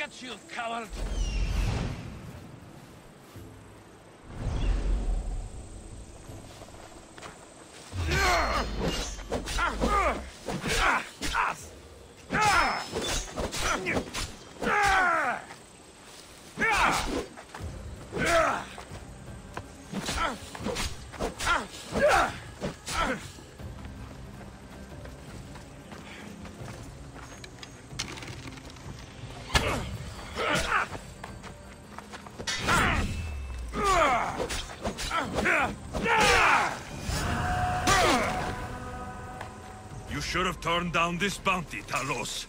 at you, coward! You should have turned down this bounty, Talos.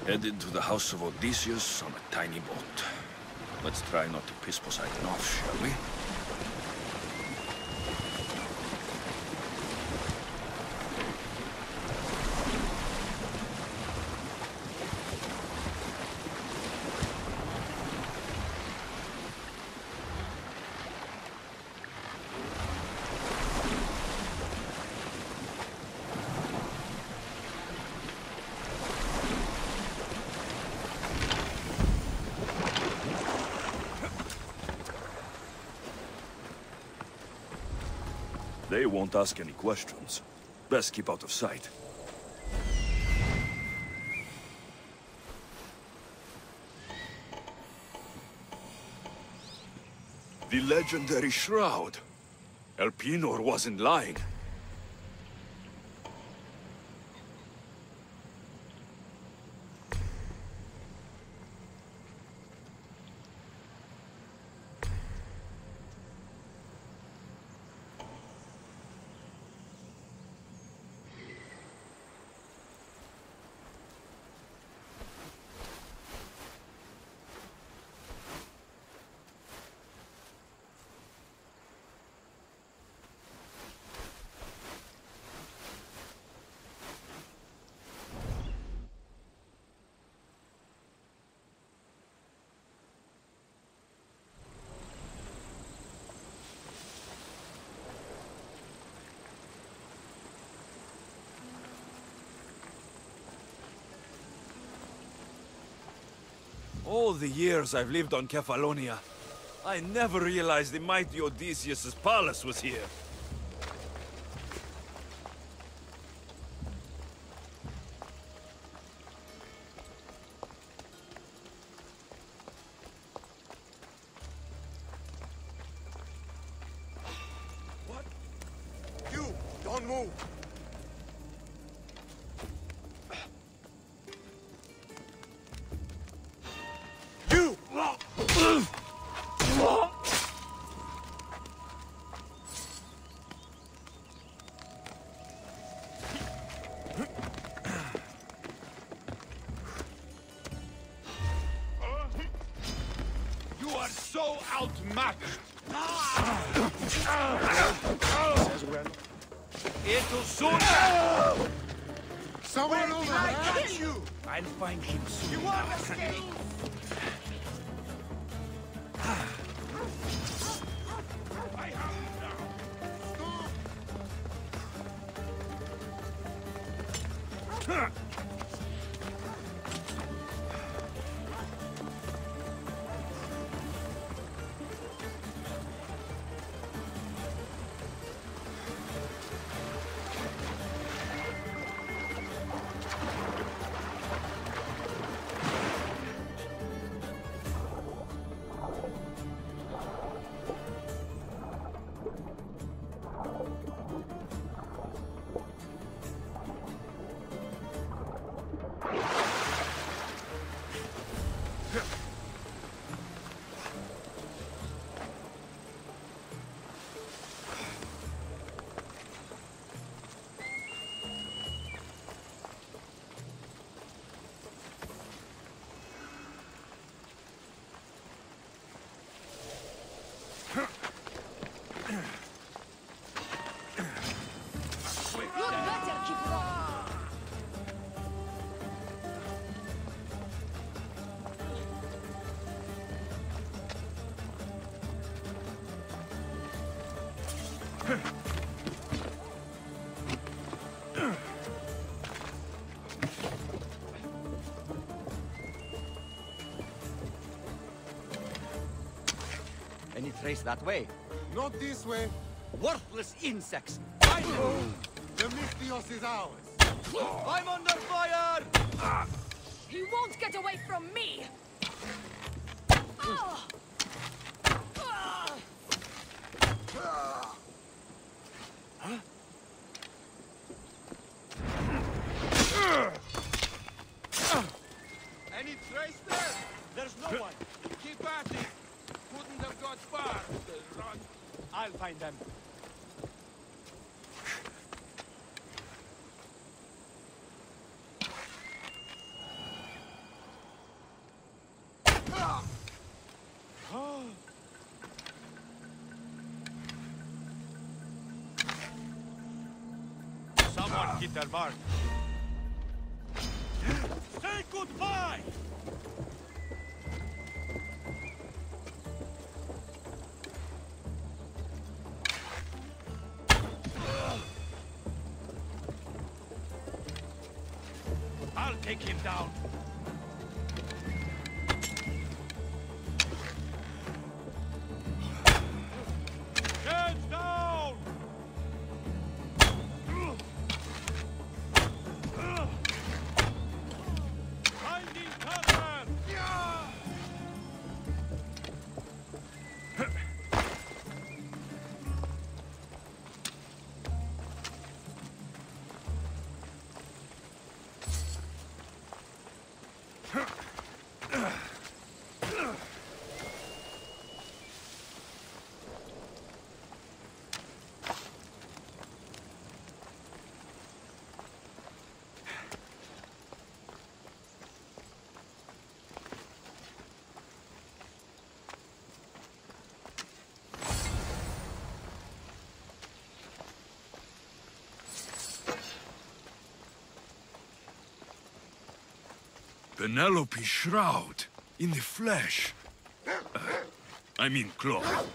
Headed to the house of Odysseus on a tiny boat. Let's try not to piss Poseidon off, shall we? They won't ask any questions. Best keep out of sight. The legendary shroud. Elpenor wasn't lying. All the years I've lived on Kefalonia, I never realized the mighty Odysseus' palace was here. What? You! Don't move! You are so outmatched! It'll soon... Someone over! I got you! I'll find him soon. You want to escape? I have you now. You'd better keep running. Any trace that way? Not this way. Worthless insects! I know. The Mystios is ours. I'm under fire! He won't get away from me! Ah! Ah! Any trace there? There's no one. Keep at it. Couldn't have got far. Run. I'll find them. Someone hit their mark. Say goodbye! I'll take him down. Hands down! Finding cover! Penelope's shroud, in the flesh. I mean cloth.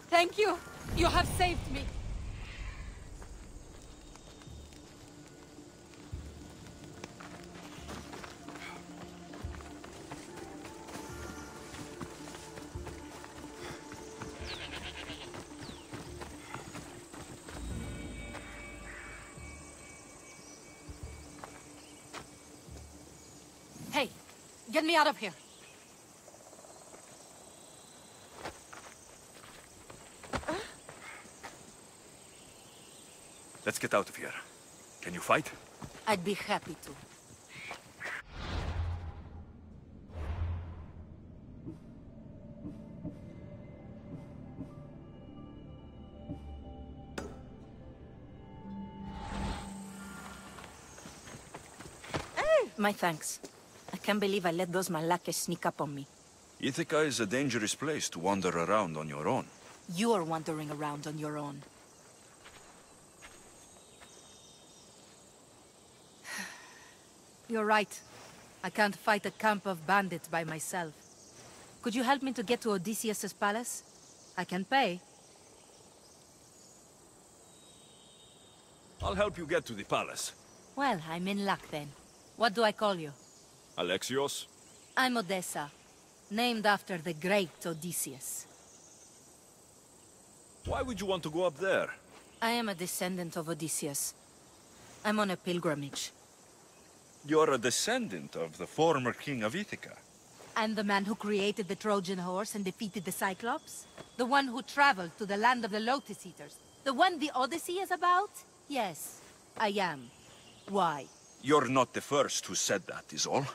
Thank you. You have saved me. Hey, get me out of here. Let's get out of here. Can you fight? I'd be happy to. My thanks. I can't believe I let those Malakas sneak up on me. Ithaca is a dangerous place to wander around on your own. You're wandering around on your own. You're right. I can't fight a camp of bandits by myself. Could you help me to get to Odysseus's palace? I can pay. I'll help you get to the palace. Well, I'm in luck then. What do I call you? Alexios? I'm Odessa, named after the great Odysseus. Why would you want to go up there? I am a descendant of Odysseus. I'm on a pilgrimage. You're a descendant of the former king of Ithaca. I'm the man who created the Trojan horse and defeated the Cyclops? The one who traveled to the land of the Lotus Eaters? The one the Odyssey is about? Yes, I am. Why? You're not the first who said that, is all.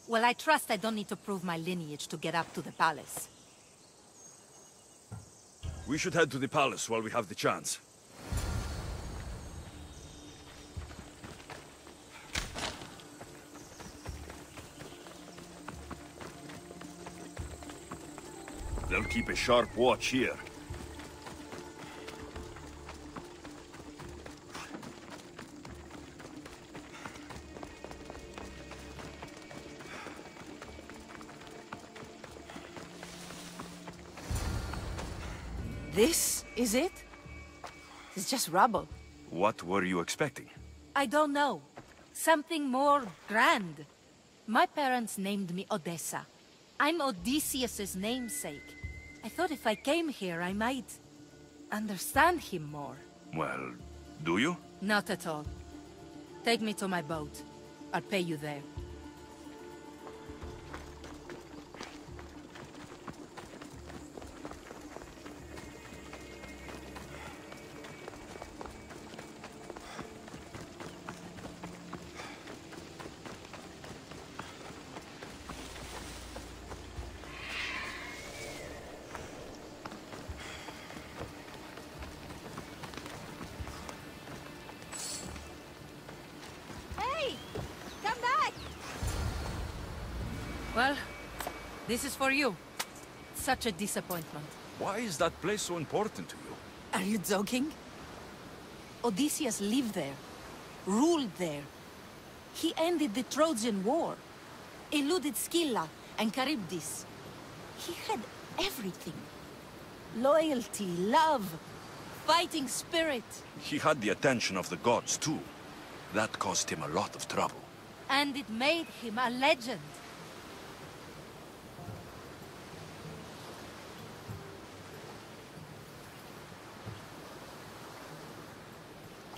Well, I trust I don't need to prove my lineage to get up to the palace. We should head to the palace while we have the chance. They'll keep a sharp watch here. This is it? It's just rubble. What were you expecting? I don't know. Something more grand. My parents named me Odessa. I'm Odysseus's namesake. I thought if I came here, I might understand him more. Well, do you? Not at all. Take me to my boat. I'll pay you there. Well, this is for you. Such a disappointment. Why is that place so important to you? Are you joking? Odysseus lived there, ruled there. He ended the Trojan War, eluded Scylla and Charybdis. He had everything. Loyalty, love, fighting spirit. He had the attention of the gods, too. That caused him a lot of trouble. And it made him a legend.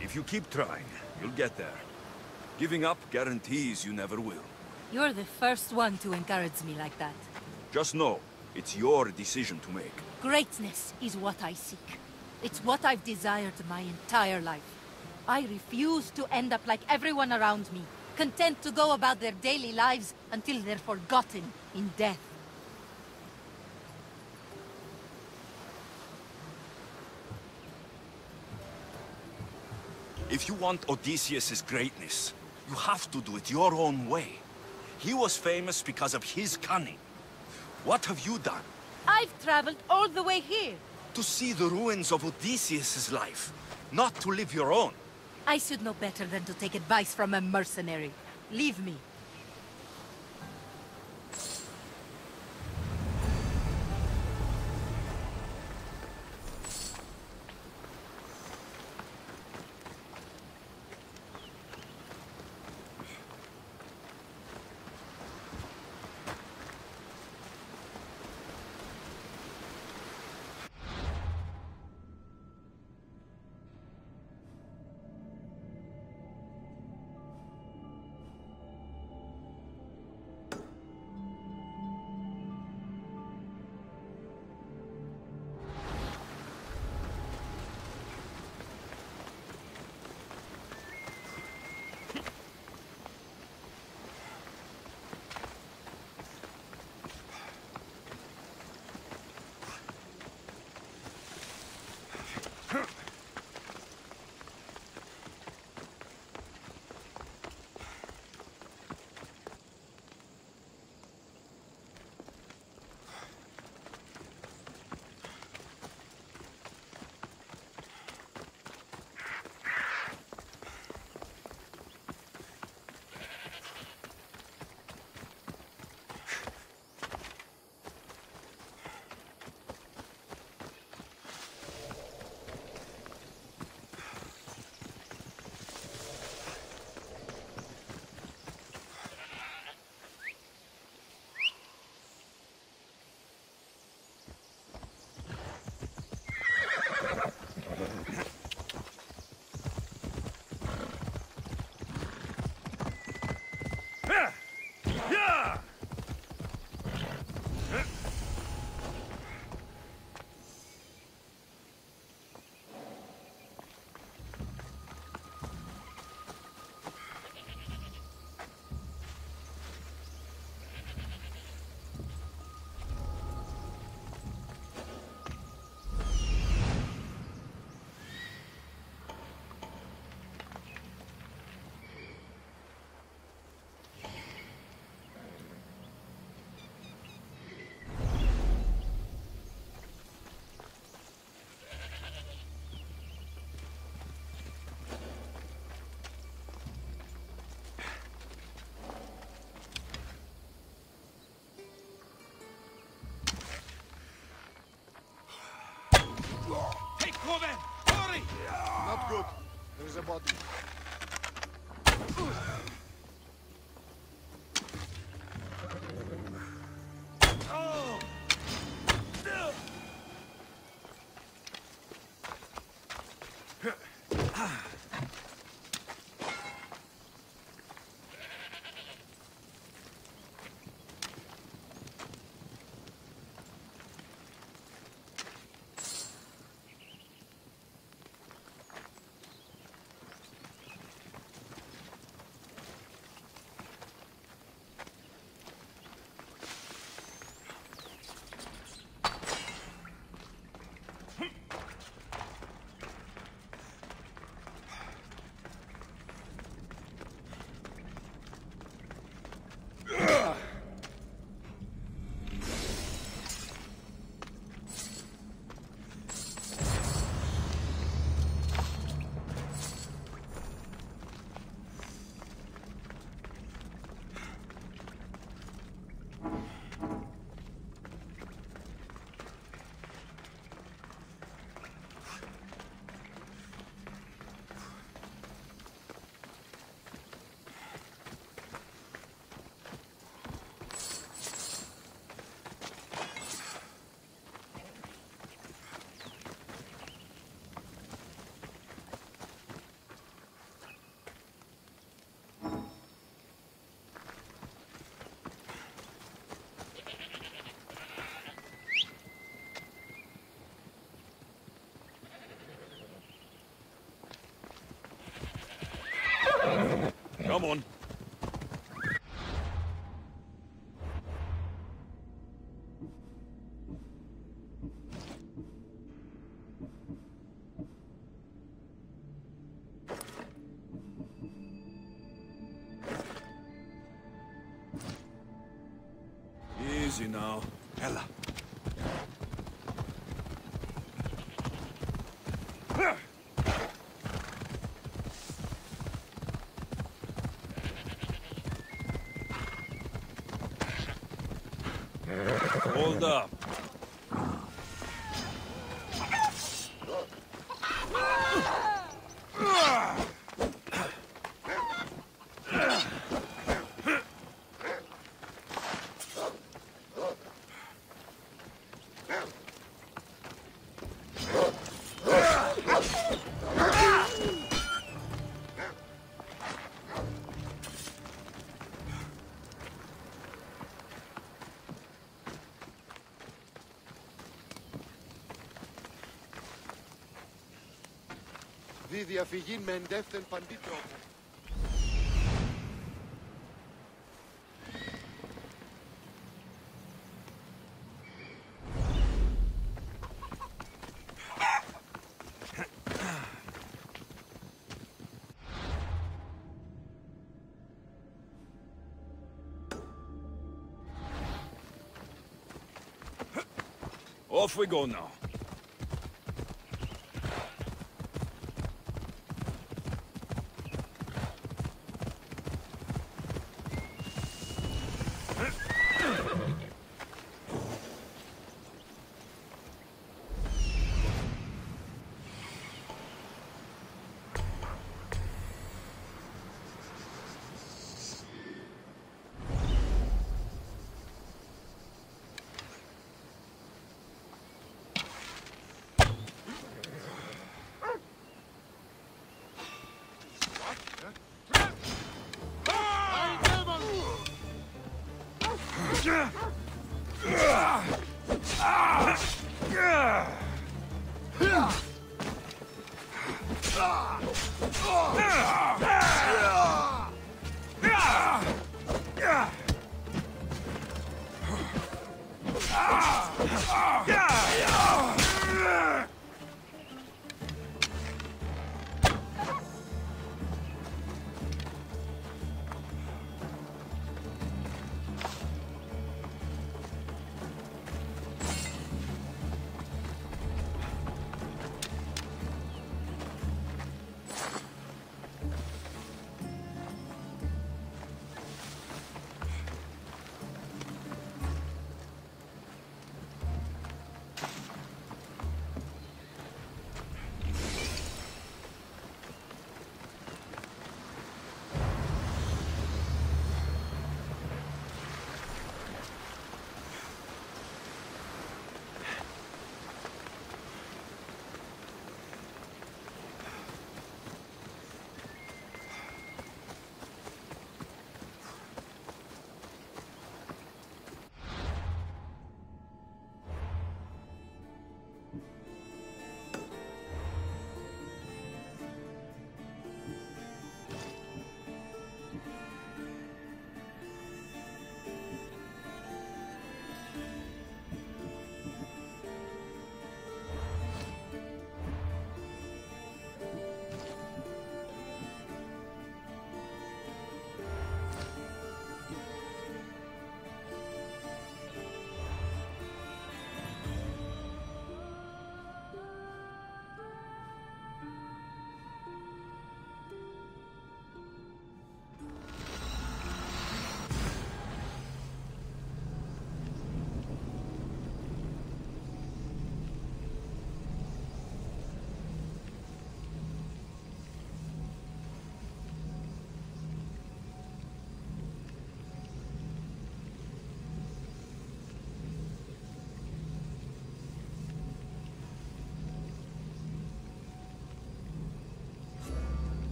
If you keep trying, you'll get there. Giving up guarantees you never will. You're the first one to encourage me like that. Just know, it's your decision to make. Greatness is what I seek. It's what I've desired my entire life. I refuse to end up like everyone around me, content to go about their daily lives until they're forgotten in death. If you want Odysseus' greatness, you have to do it your own way. He was famous because of his cunning. What have you done? I've traveled all the way here. To see the ruins of Odysseus' life, not to live your own. I should know better than to take advice from a mercenary. Leave me. Take cover! Hurry! Not good. There's a body. Oh! Come on. Easy now. Hela. Hold up. Δι διαφυγήν με εντεύθεν παντή τρόπο. Off we go now.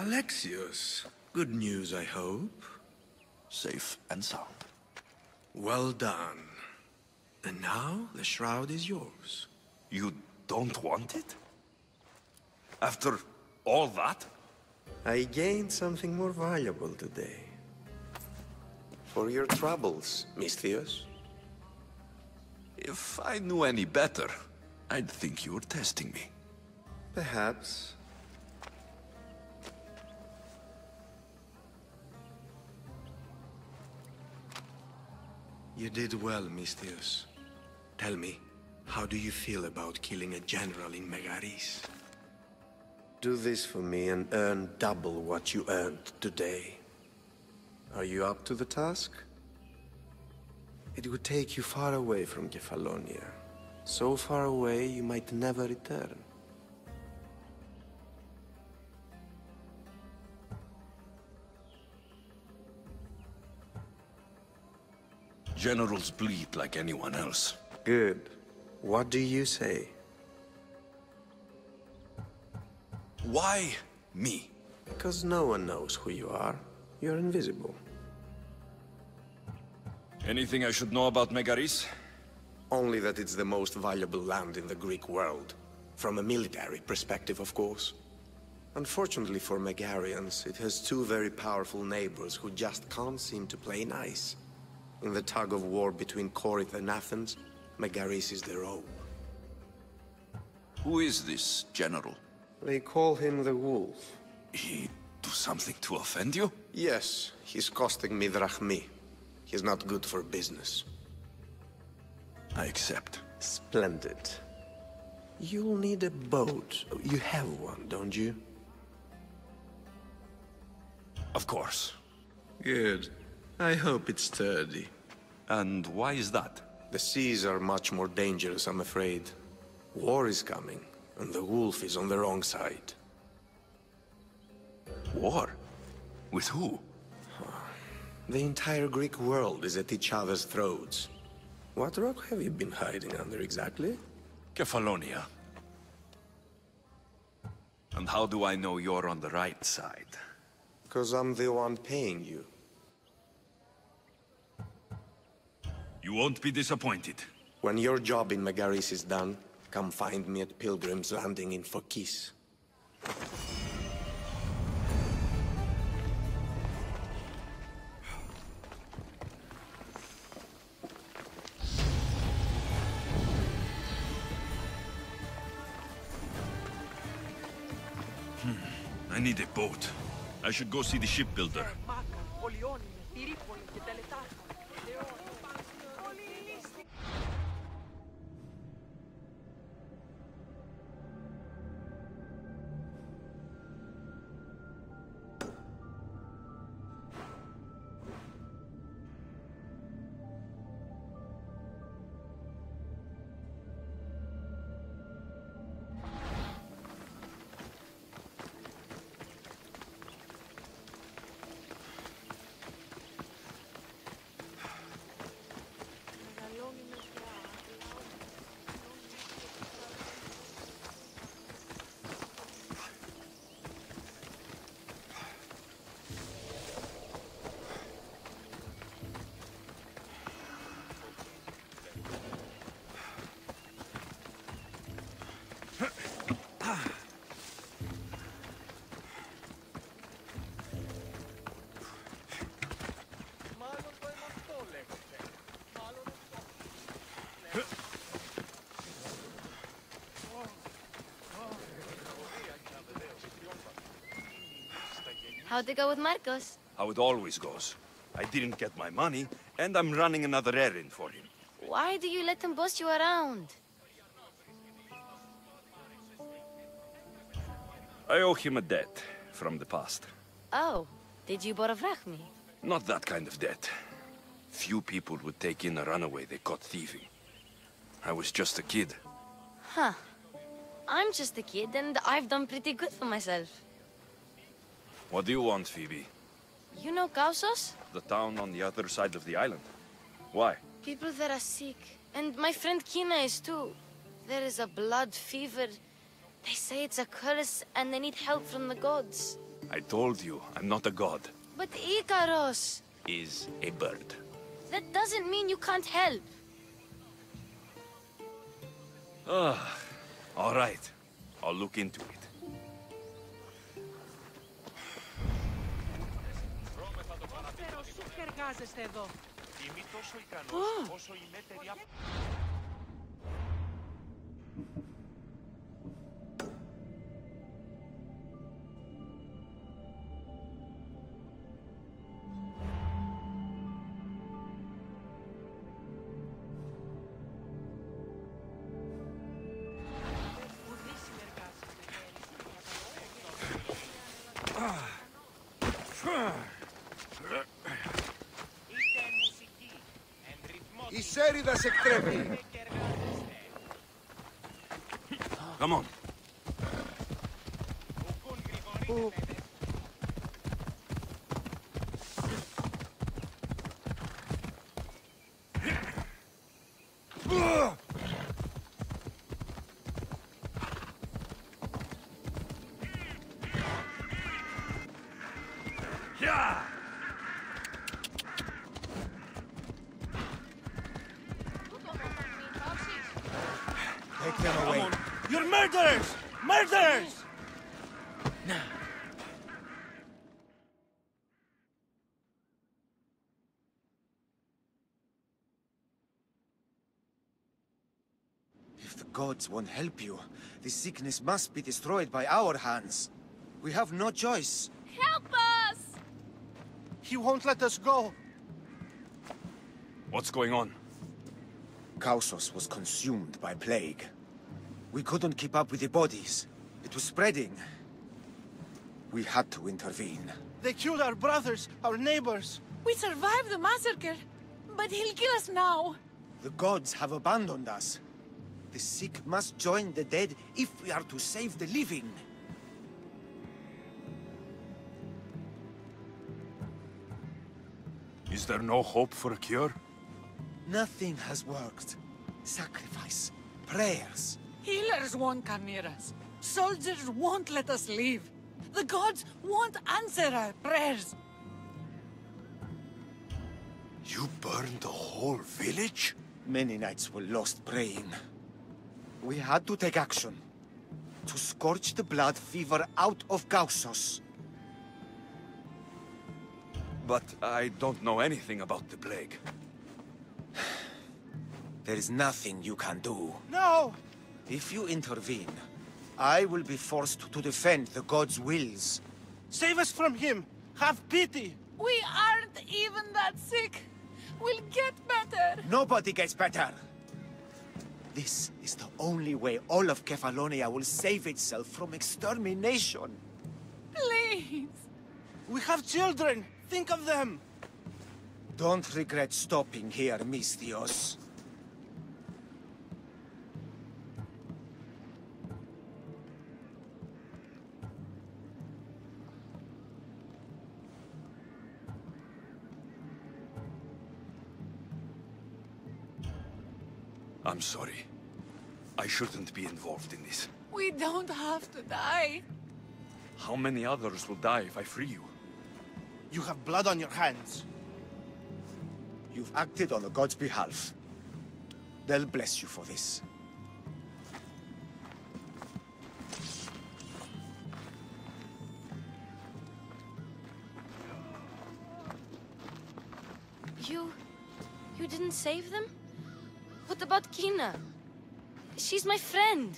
Alexios, good news, I hope. Safe and sound. Well done. And now the shroud is yours. You don't want it? After all that? I gained something more valuable today. For your troubles, Misthios. If I knew any better, I'd think you were testing me. Perhaps. You did well, Misthios. Tell me, how do you feel about killing a general in Megaris? Do this for me and earn double what you earned today. Are you up to the task? It would take you far away from Kefalonia. So far away you might never return. Generals bleed like anyone else. Good. What do you say? Why me? Because no one knows who you are. You're invisible. Anything I should know about Megaris? Only that it's the most valuable land in the Greek world. From a military perspective, of course. Unfortunately for Megarians, it has two very powerful neighbors who just can't seem to play nice. In the tug-of-war between Corinth and Athens, Megaris is their own. Who is this general? They call him the Wolf. He do something to offend you? Yes, he's costing me drachmi. He's not good for business. I accept. Splendid. You'll need a boat. You have one, don't you? Of course. Good. I hope it's sturdy. And why is that? The seas are much more dangerous, I'm afraid. War is coming, and the Wolf is on the wrong side. War? With who? The entire Greek world is at each other's throats. What rock have you been hiding under exactly? Kefalonia. And how do I know you're on the right side? 'Cause I'm the one paying you. You won't be disappointed. When your job in Megaris is done, come find me at Pilgrim's Landing in Phokis. I need a boat. I should go see the shipbuilder. How'd it go with Marcos? How it always goes. I didn't get my money, and I'm running another errand for him. Why do you let him boss you around? I owe him a debt from the past. Oh, did you borrow me? Not that kind of debt. Few people would take in a runaway they caught thieving. I was just a kid. Huh. I'm just a kid, and I've done pretty good for myself. What do you want, Phoebe? You know Kausos? The town on the other side of the island. Why? People there are sick, and my friend Kina is too. There is a blood fever. They say it's a curse, and they need help from the gods. I told you, I'm not a god. But Icaros, Is a bird. that doesn't mean you can't help. All right. I'll look into it. Η σέριδα σε εκτρέπει. Come on. Take them away. You're murderers! Murderers! If the gods won't help you, the sickness must be destroyed by our hands. We have no choice. Help us! He won't let us go. What's going on? Kausos was consumed by plague. We couldn't keep up with the bodies. It was spreading. We had to intervene. They killed our brothers, our neighbors. We survived the massacre, but he'll kill us now. The gods have abandoned us. The sick must join the dead if we are to save the living. Is there no hope for a cure? Nothing has worked. Sacrifice, prayers. Healers won't come near us. Soldiers won't let us leave. The gods won't answer our prayers. You burned the whole village? Many nights were lost praying. We had to take action. To scorch the blood fever out of Kausos. But I don't know anything about the plague. There is nothing you can do. No! If you intervene, I will be forced to defend the gods' wills. Save us from him! Have pity! We aren't even that sick. We'll get better. Nobody gets better. This is the only way all of Kefalonia will save itself from extermination. Please. We have children! Think of them! Don't regret stopping here, Misthios. I'm sorry. I shouldn't be involved in this. We don't have to die. How many others will die if I free you? You have blood on your hands. You've acted on the gods' behalf. They'll bless you for this. You didn't save them? What about Kina? She's my friend.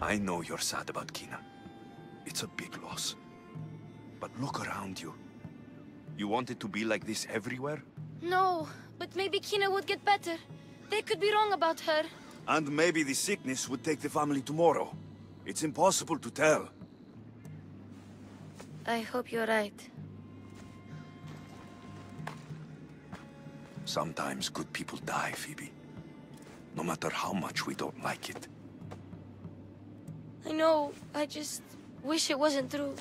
I know you're sad about Kina. It's a big loss. But look around you. You want it to be like this everywhere? No, but maybe Kina would get better. They could be wrong about her. And maybe the sickness would take the family tomorrow. It's impossible to tell. I hope you're right. Sometimes good people die, Phoebe. No matter how much we don't like it. I know, I just wish it wasn't true.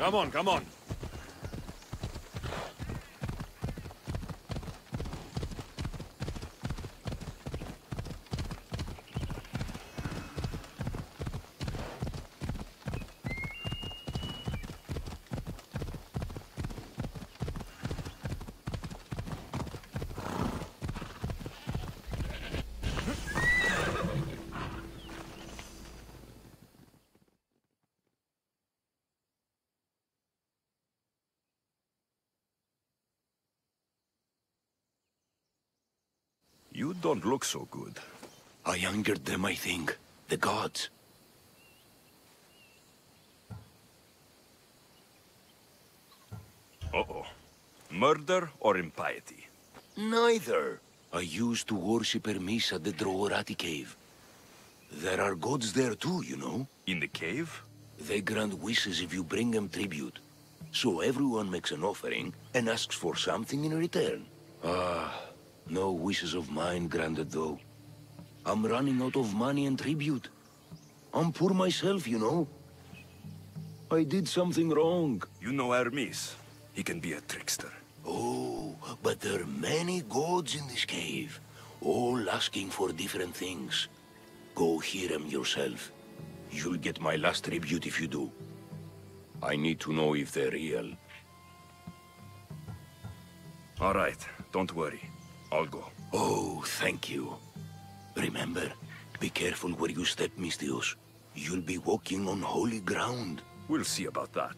Come on, come on. You don't look so good. I angered them, I think. The gods. Uh-oh. Murder or impiety? Neither. I used to worship Hermes at the Droorati cave. There are gods there too, you know. In the cave? They grant wishes if you bring them tribute. So everyone makes an offering and asks for something in return. No wishes of mine granted though. I'm running out of money and tribute. I'm poor myself, you know. I did something wrong. You know Hermes. He can be a trickster. Oh, but there are many gods in this cave, all asking for different things. Go hear them yourself. You'll get my last tribute if you do. I need to know if they're real. All right, don't worry. I'll go. Oh, thank you. Remember, be careful where you step, Misthios. You'll be walking on holy ground. We'll see about that.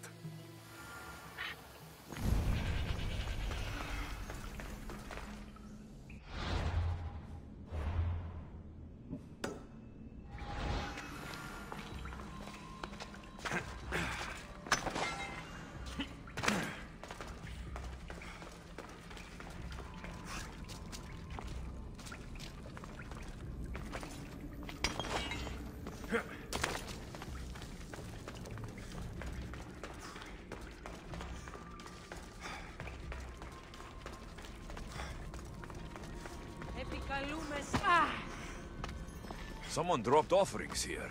Someone dropped offerings here.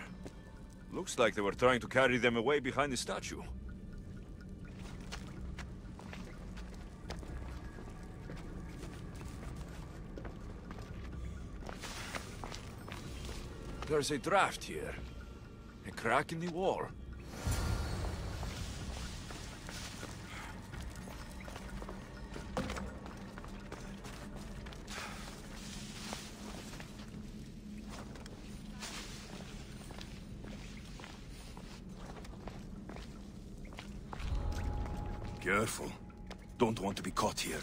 Looks like they were trying to carry them away behind the statue. There's a draft here. A crack in the wall. Careful. Don't want to be caught here.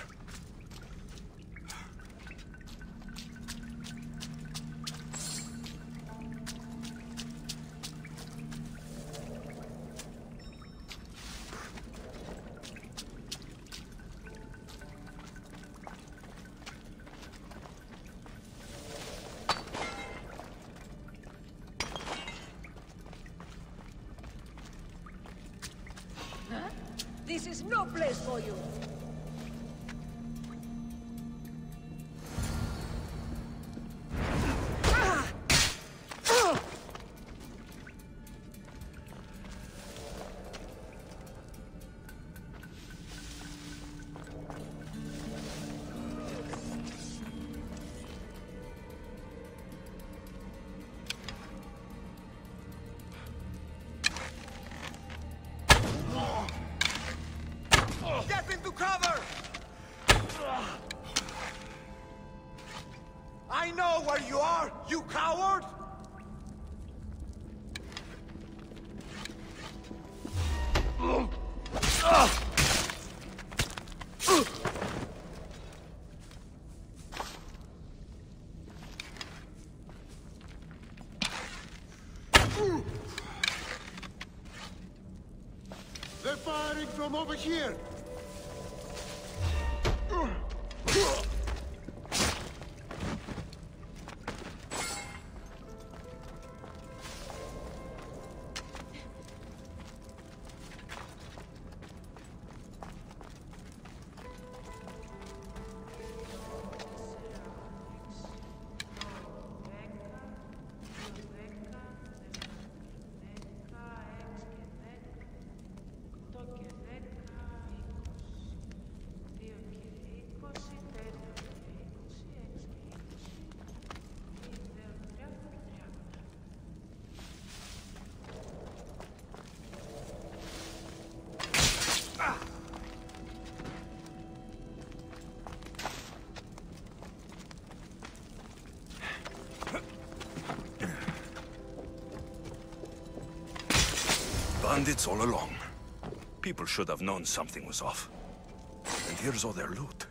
This is no place for you. Get into cover! I know where you are, you coward! They're firing from over here! Bandits all along. People should have known something was off. And here's all their loot.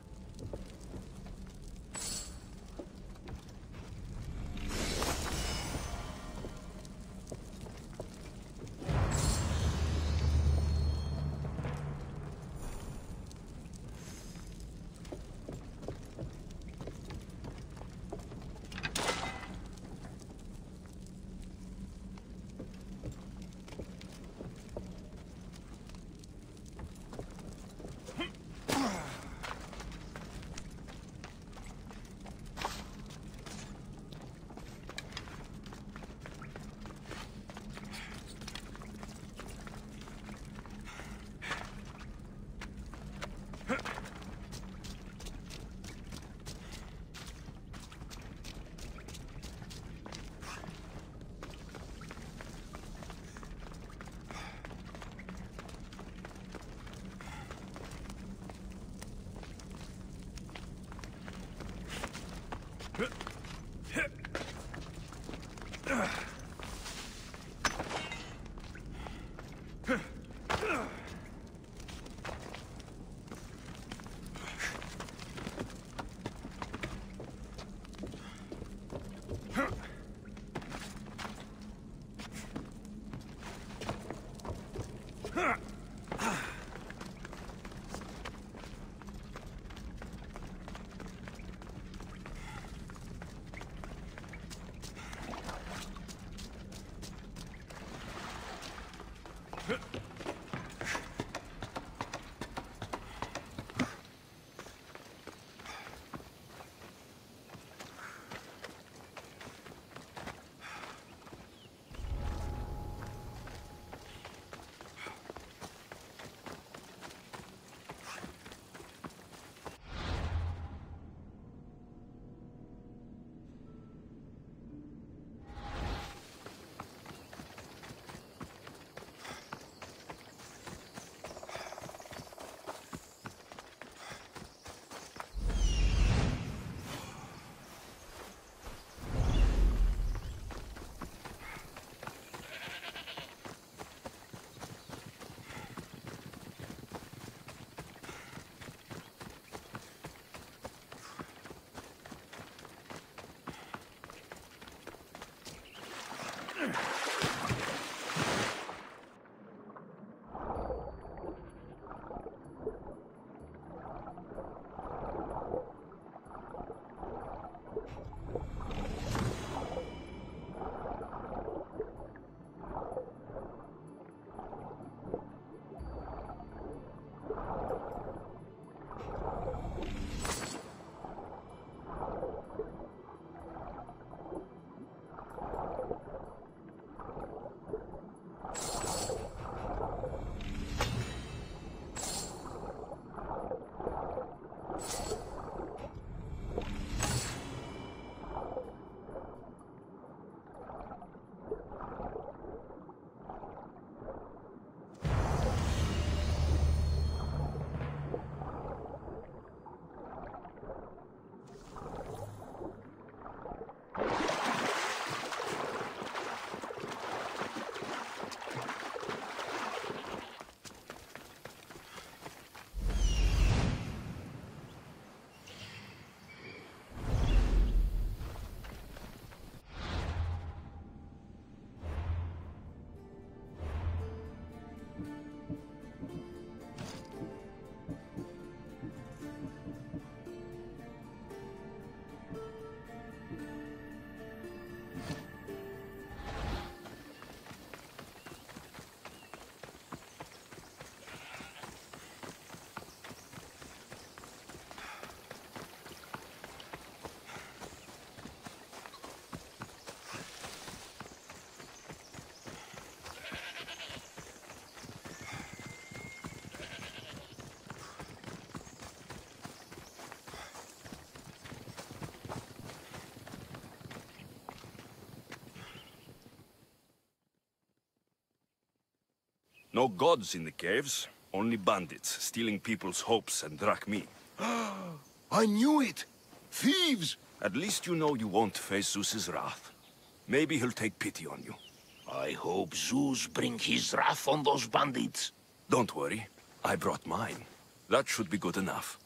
No gods in the caves, only bandits, stealing people's hopes and drachmi. I knew it! Thieves! At least you know you won't face Zeus's wrath. Maybe he'll take pity on you. I hope Zeus bring his wrath on those bandits. Don't worry. I brought mine. That should be good enough.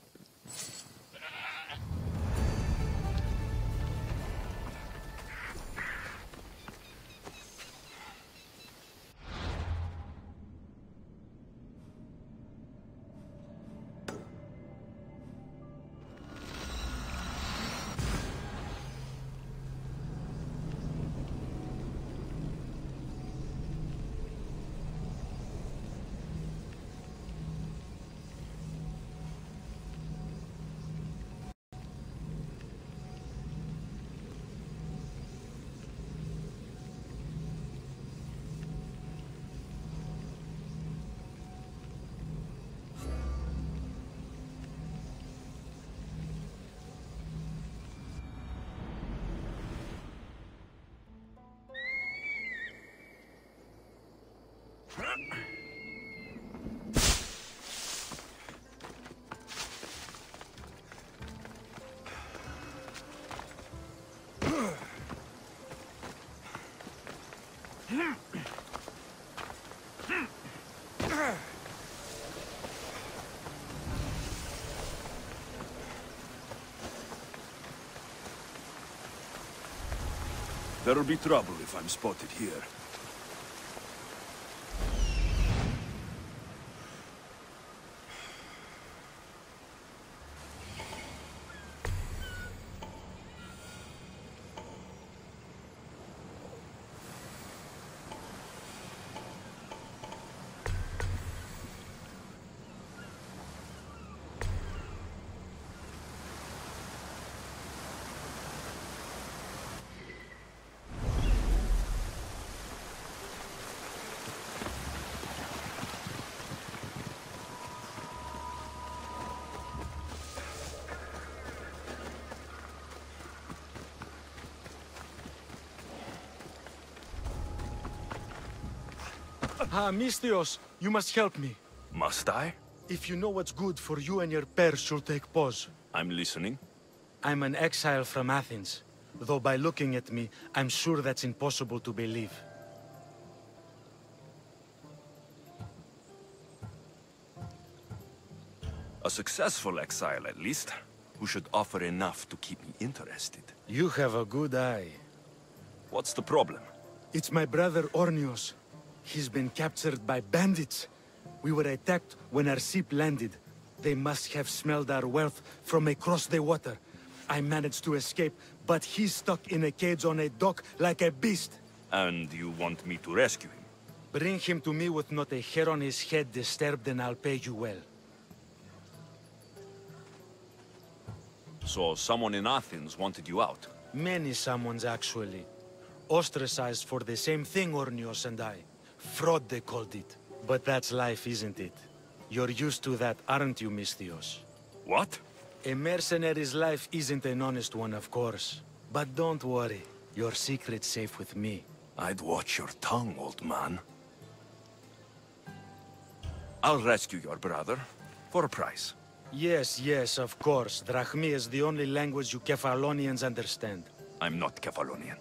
There'll be trouble if I'm spotted here. Ah, Misthios, you must help me. Must I? If you know what's good for you and your pairs, you'll take pause. I'm listening. I'm an exile from Athens. Though by looking at me, I'm sure that's impossible to believe. A successful exile, at least, who should offer enough to keep me interested. You have a good eye. What's the problem? It's my brother Ornios. He's been captured by bandits. We were attacked when our ship landed. They must have smelled our wealth from across the water. I managed to escape, but he's stuck in a cage on a dock like a beast. And you want me to rescue him? Bring him to me with not a hair on his head disturbed and I'll pay you well. So someone in Athens wanted you out? Many someones, actually. Ostracized for the same thing, Ornios and I. Fraud, they called it. But that's life, isn't it? You're used to that, aren't you, Misthios? What? A mercenary's life isn't an honest one, of course. But don't worry. Your secret's safe with me. I'd watch your tongue, old man. I'll rescue your brother. For a price. Yes, yes, of course. Drachmi is the only language you Kephalonians understand. I'm not Kephalonian.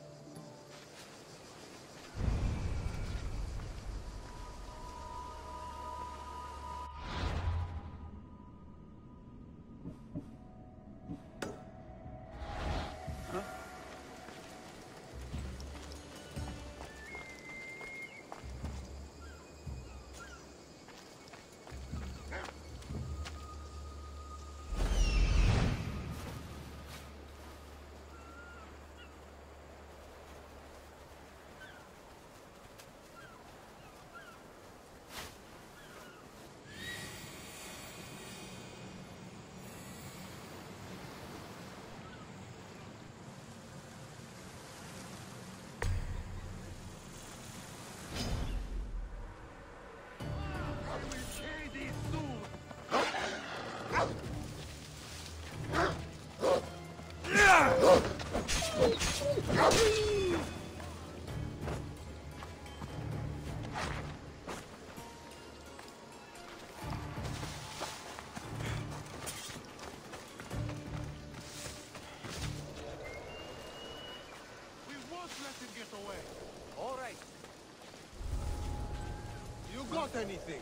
You got anything?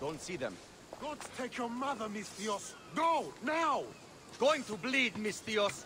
Don't see them. Gods take your mother, Misthios! Go, now! Going to bleed, Misthios.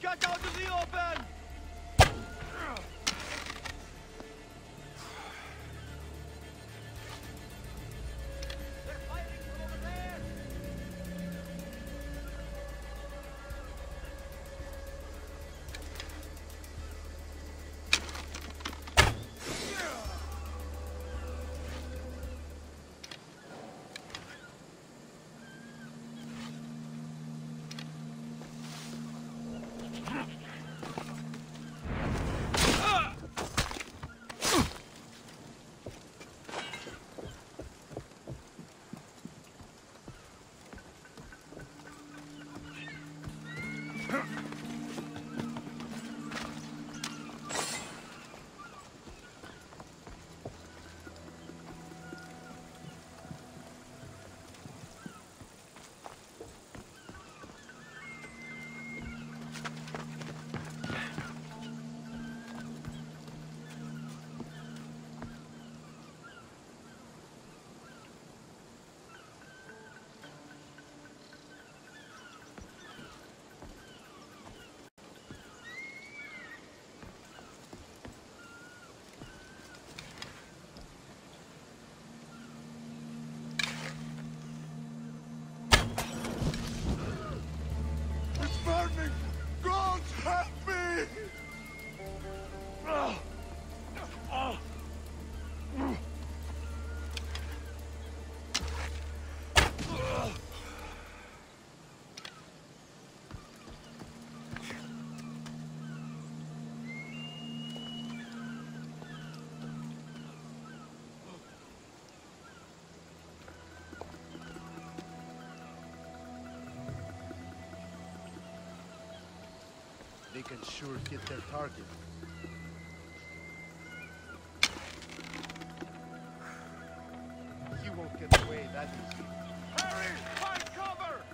Get out to the open! They're firing from over there! Burning! God help me! They can sure hit their target. He won't get away that easy. Harry, find cover!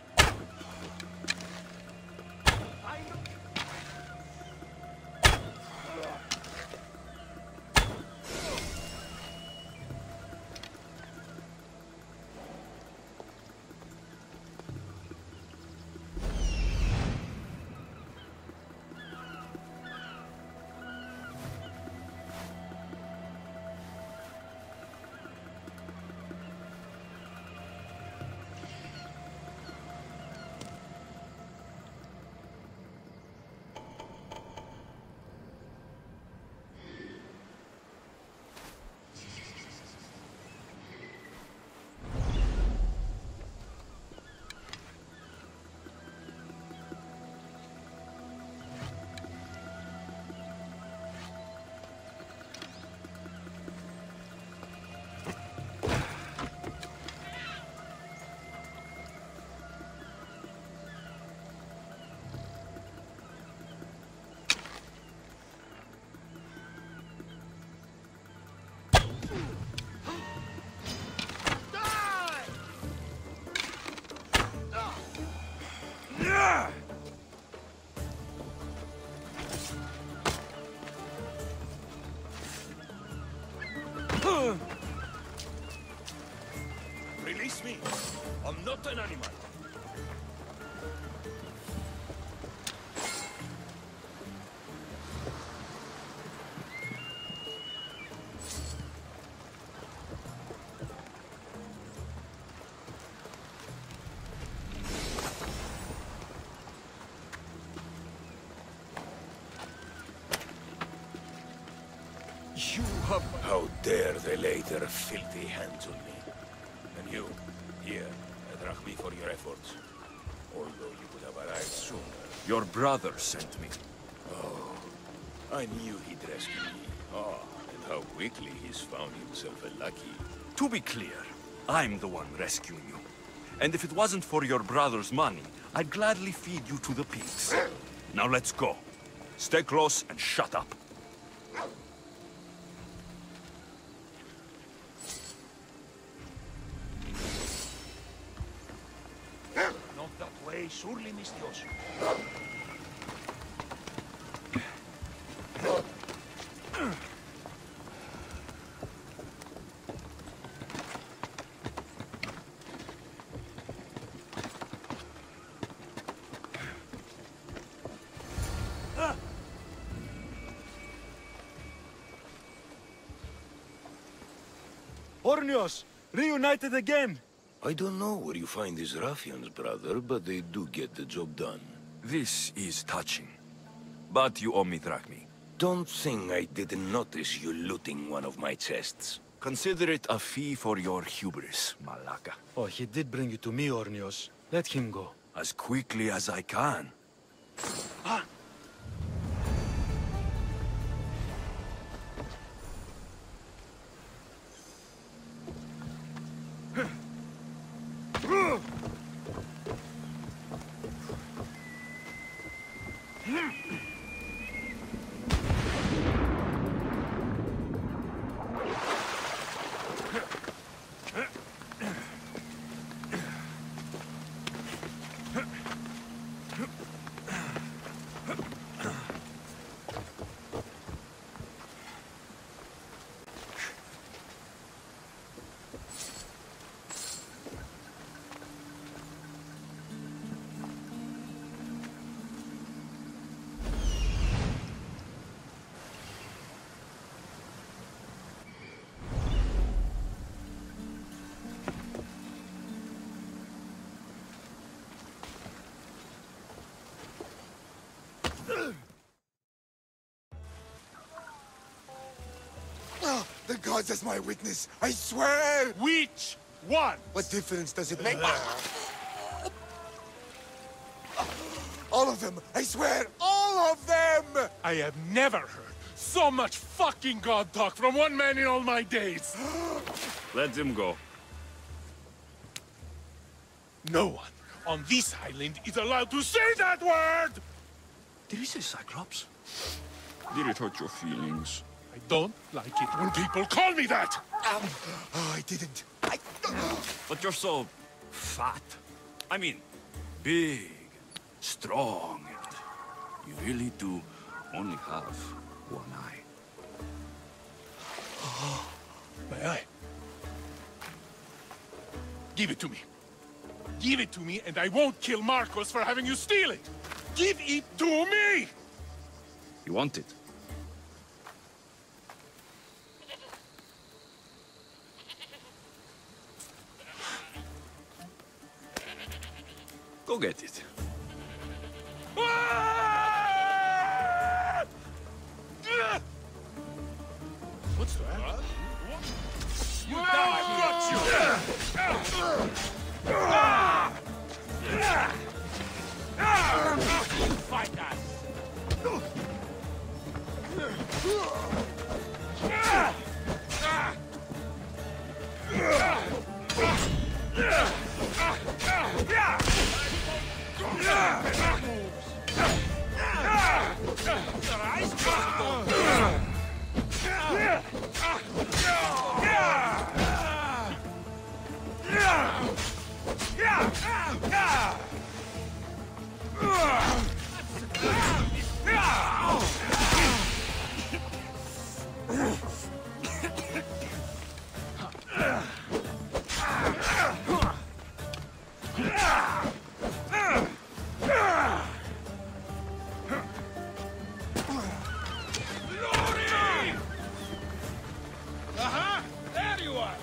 Release me. I'm not an animal. You have... How dare they lay their filthy hands on me? And you, here, at Rahmi for your efforts. Although you could have arrived sooner. Your brother sent me. Oh, I knew he'd rescue me. Ah, and how quickly he's found himself a lucky. To be clear, I'm the one rescuing you. And if it wasn't for your brother's money, I'd gladly feed you to the pigs. Now let's go. Stay close and shut up. Not that way, surely, Mistios. Ornios, reunited again! I don't know where you find these ruffians, brother, but they do get the job done. This is touching. But you owe me drachmi. Don't think I didn't notice you looting one of my chests. Consider it a fee for your hubris, Malaka. Oh, he did bring you to me, Ornios. Let him go. As quickly as I can. The gods as my witness, I swear! Which one? What difference does it make? All of them! I swear, all of them! I have never heard so much fucking god talk from one man in all my days. Let him go. No one on this island is allowed to say that word! Did he say Cyclops? Did it hurt your feelings? I don't like it when people call me that! Oh, I didn't. But you're so... fat. I mean, big, strong, and you really do only have one eye. My eye. Give it to me. Give it to me, and I won't kill Marcos for having you steal it! Give it to me! You want it? Go get it. What's that? You I've got you! Fight us! Uh-huh! There you are!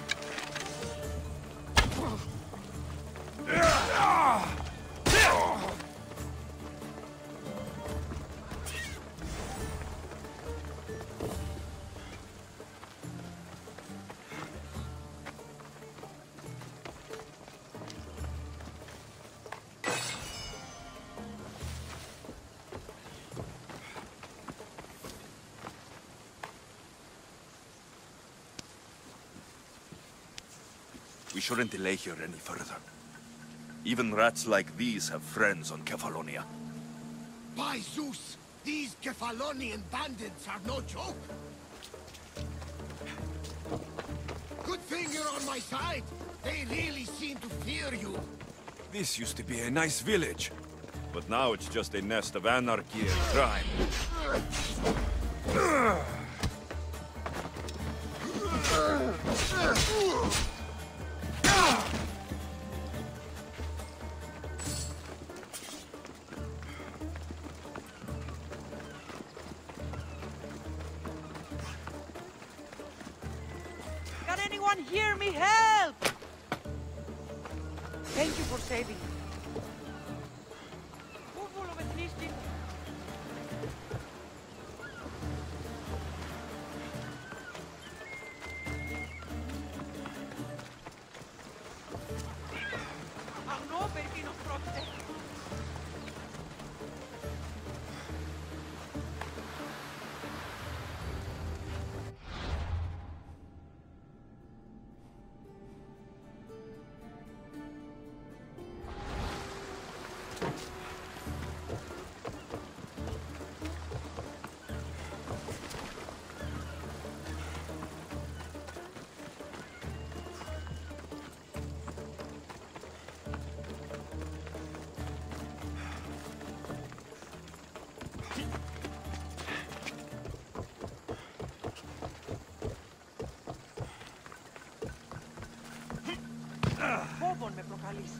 We shouldn't delay here any further. Even rats like these have friends on Kefalonia. By Zeus, these Kefalonian bandits are no joke. Good thing you're on my side. They really seem to fear you. This used to be a nice village, but now it's just a nest of anarchy and crime. Can anyone hear me? Help! Thank you for saving me. Φόβον με προκαλείς.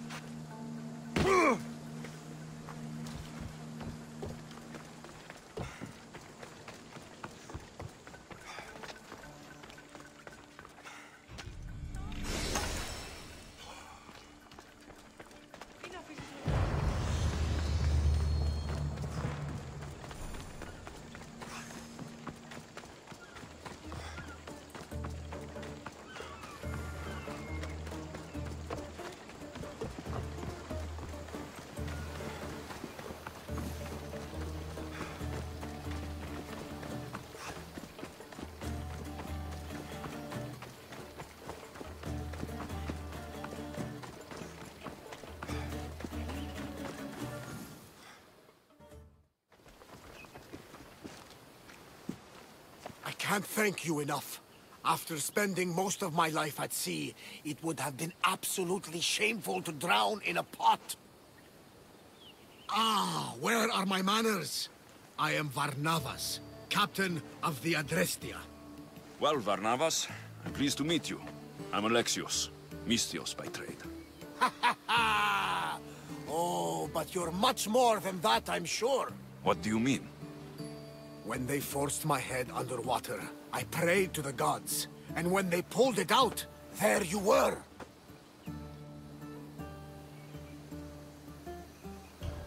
I can't thank you enough. After spending most of my life at sea, it would have been absolutely shameful to drown in a pot. Ah, where are my manners? I am Varnavas, captain of the Adrestia. Well, Varnavas, I'm pleased to meet you. I'm Alexios, Mystios by trade. Oh, but you're much more than that, I'm sure. What do you mean? When they forced my head underwater, I prayed to the gods. And when they pulled it out, there you were.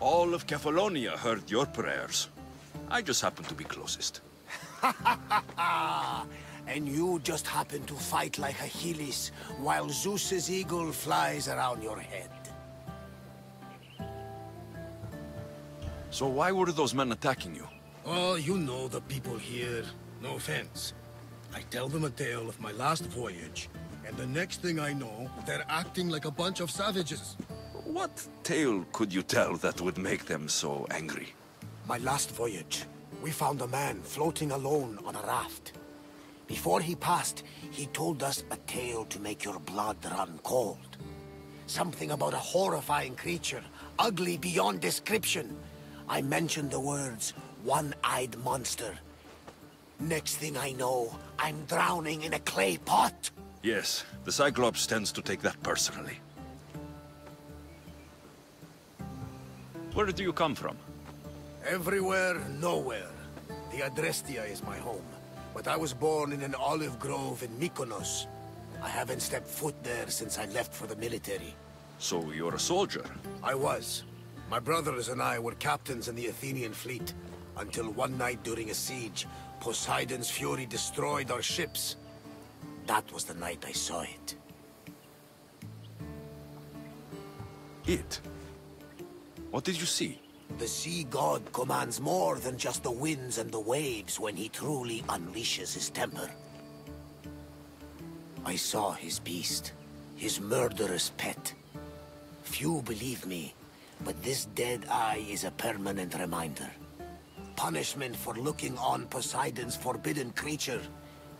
All of Kefalonia heard your prayers. I just happened to be closest. And you just happen to fight like Achilles, while Zeus's eagle flies around your head. So why were those men attacking you? Oh, you know the people here. No offense. I tell them a tale of my last voyage, and the next thing I know, they're acting like a bunch of savages. What tale could you tell that would make them so angry? My last voyage, we found a man floating alone on a raft. Before he passed, he told us a tale to make your blood run cold. Something about a horrifying creature, ugly beyond description. I mentioned the words, one-eyed monster. Next thing I know, I'm drowning in a clay pot. Yes, the Cyclops tends to take that personally. Where do you come from? Everywhere, nowhere. The Adrestia is my home, but I was born in an olive grove in Mykonos. I haven't stepped foot there since I left for the military. So you're a soldier? I was. My brothers and I were captains in the Athenian fleet, until one night during a siege, Poseidon's fury destroyed our ships. That was the night I saw it. It? What did you see? The sea god commands more than just the winds and the waves when he truly unleashes his temper. I saw his beast, his murderous pet. Few believe me, but this dead eye is a permanent reminder. Punishment for looking on Poseidon's forbidden creature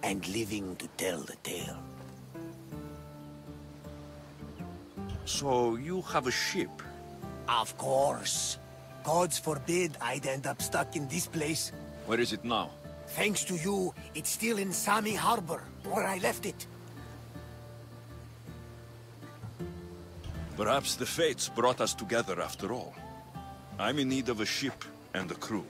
and living to tell the tale. So you have a ship? Of course. Gods forbid I'd end up stuck in this place. Where is it now? Thanks to you, it's still in Sami Harbor, where I left it. Perhaps the fates brought us together after all. I'm in need of a ship and a crew.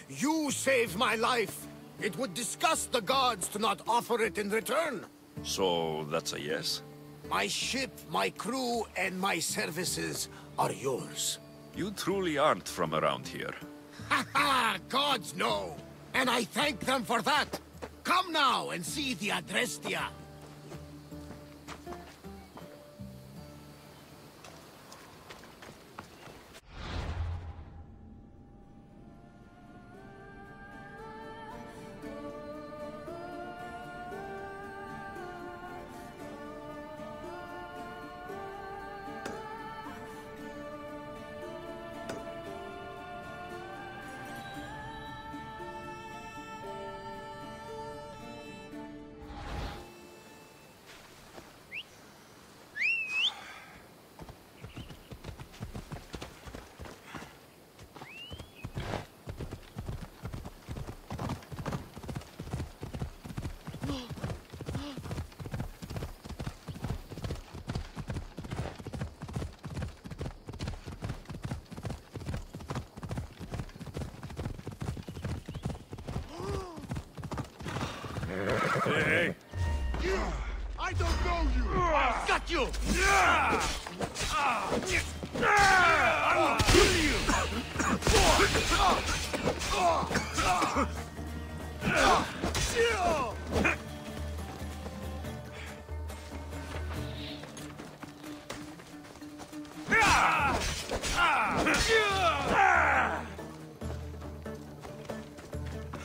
You saved my life. It would disgust the gods to not offer it in return. So that's a yes? My ship, my crew, and my services are yours. You truly aren't from around here. Ha ha! Gods know! And I thank them for that! Come now and see the Adrestia! Hey! You! I don't know you! I've got you! I will kill you!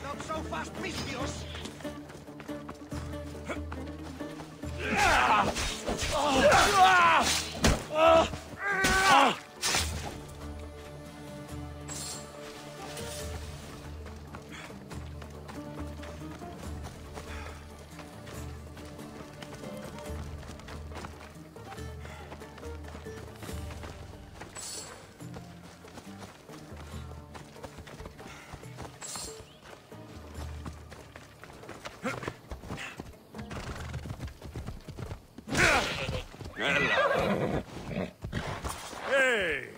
Not so fast, Misthios! Hey!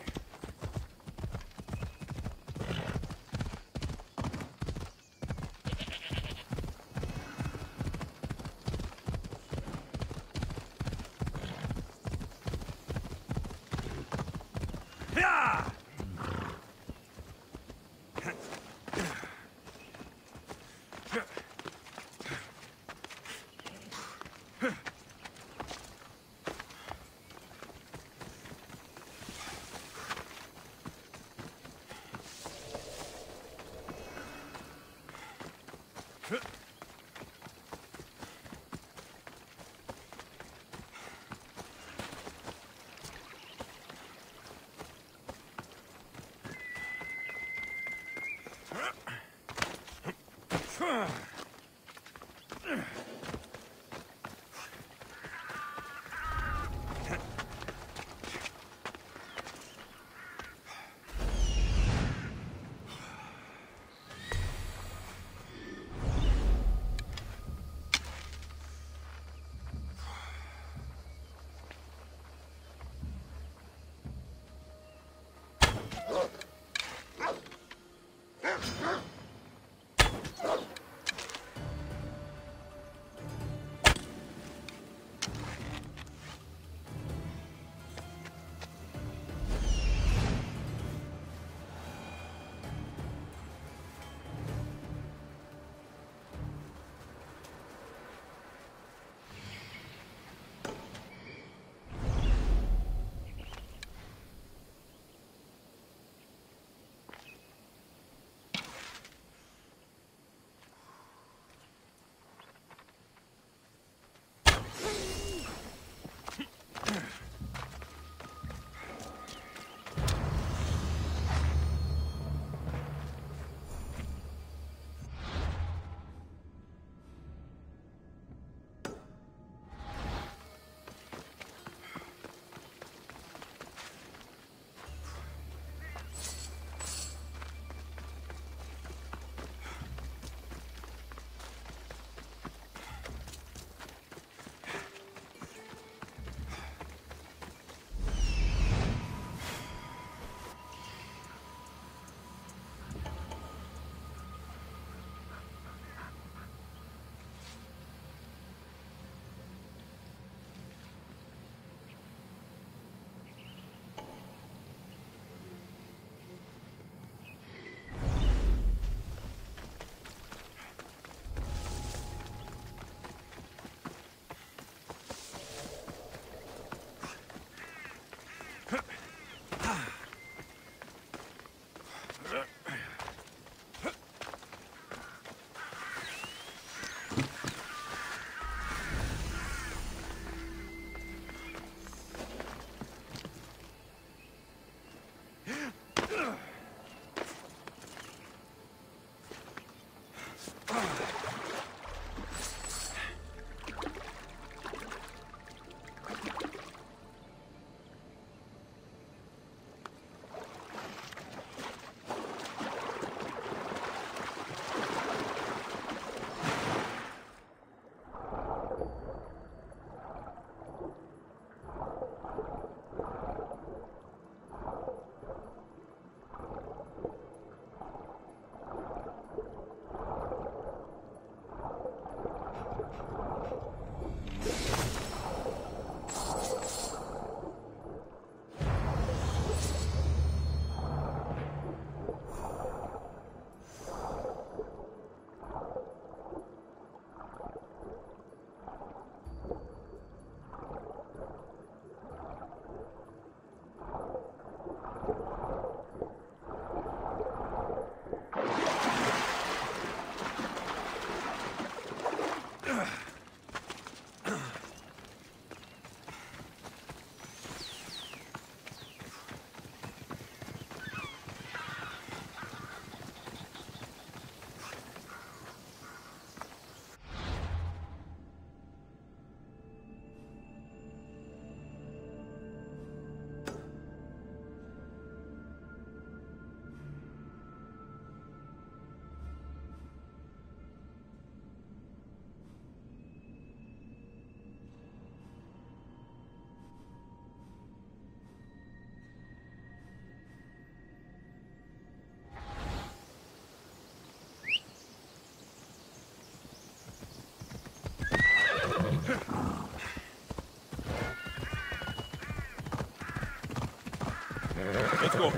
Let's go.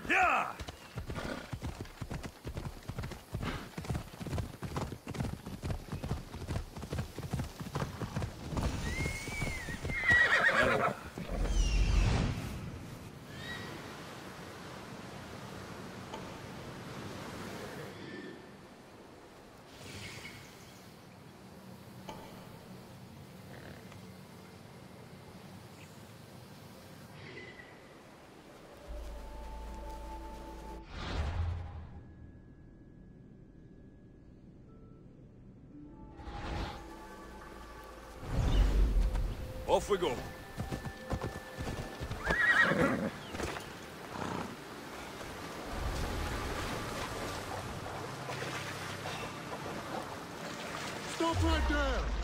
Yeah! Off we go. Stop right there!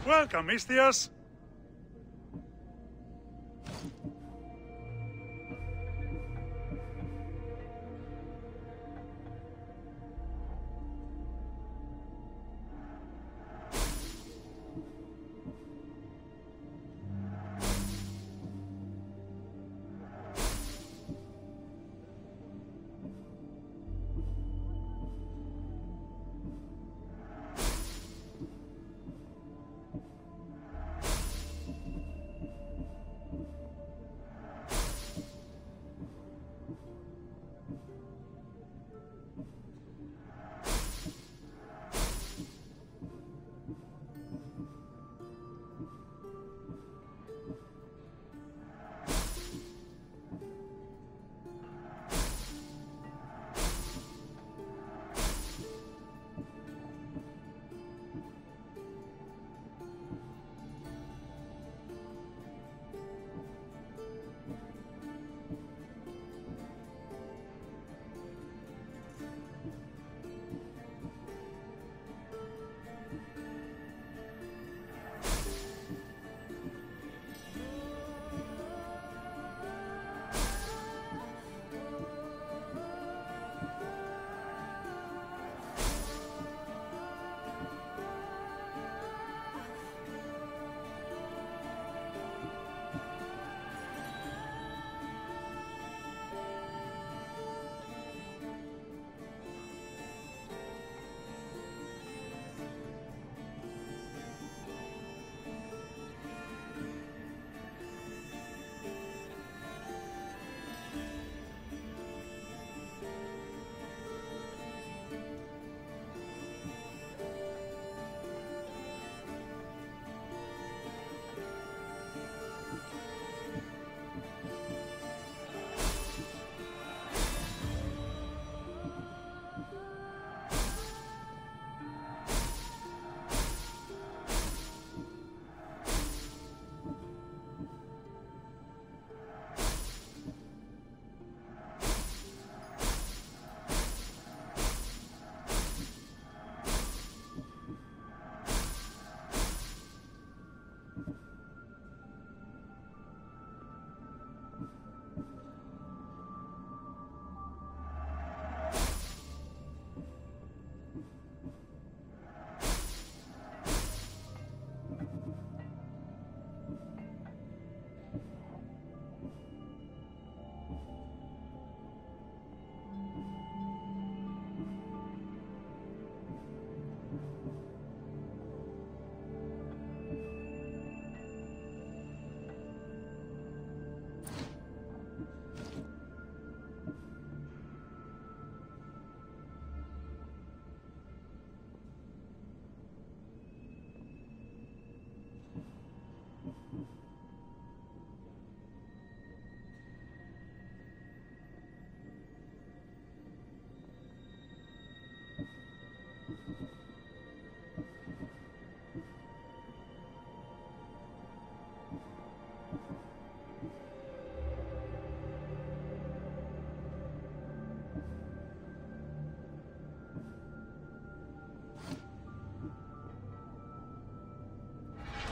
Welcome, Mistios.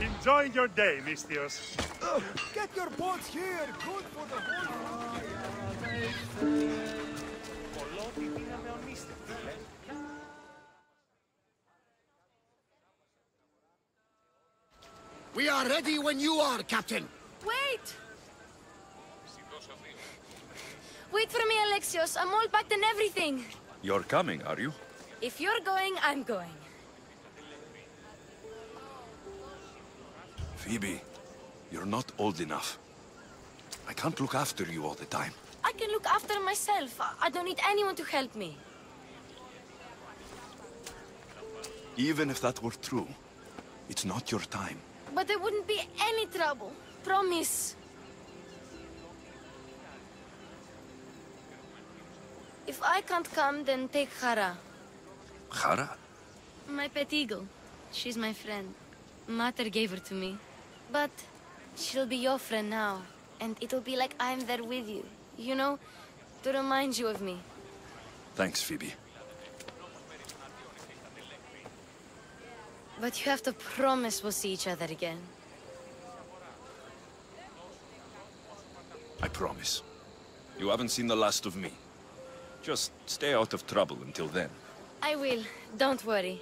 Enjoy your day, Mistios. Get your boats here! Good for the whole... We are ready when you are, Captain. Wait! Wait for me, Alexios. I'm all packed and everything. You're coming, are you? If you're going, I'm going. Phoebe, you're not old enough. I can't look after you all the time. I can look after myself. I don't need anyone to help me. Even if that were true, it's not your time. But there wouldn't be any trouble. Promise. If I can't come, then take Hara. Hara? My pet eagle. She's my friend. Mater gave her to me. But she'll be your friend now. And it'll be like I'm there with you. You know, to remind you of me. Thanks, Phoebe. But you have to promise we'll see each other again. I promise. You haven't seen the last of me. Just stay out of trouble until then. I will. Don't worry.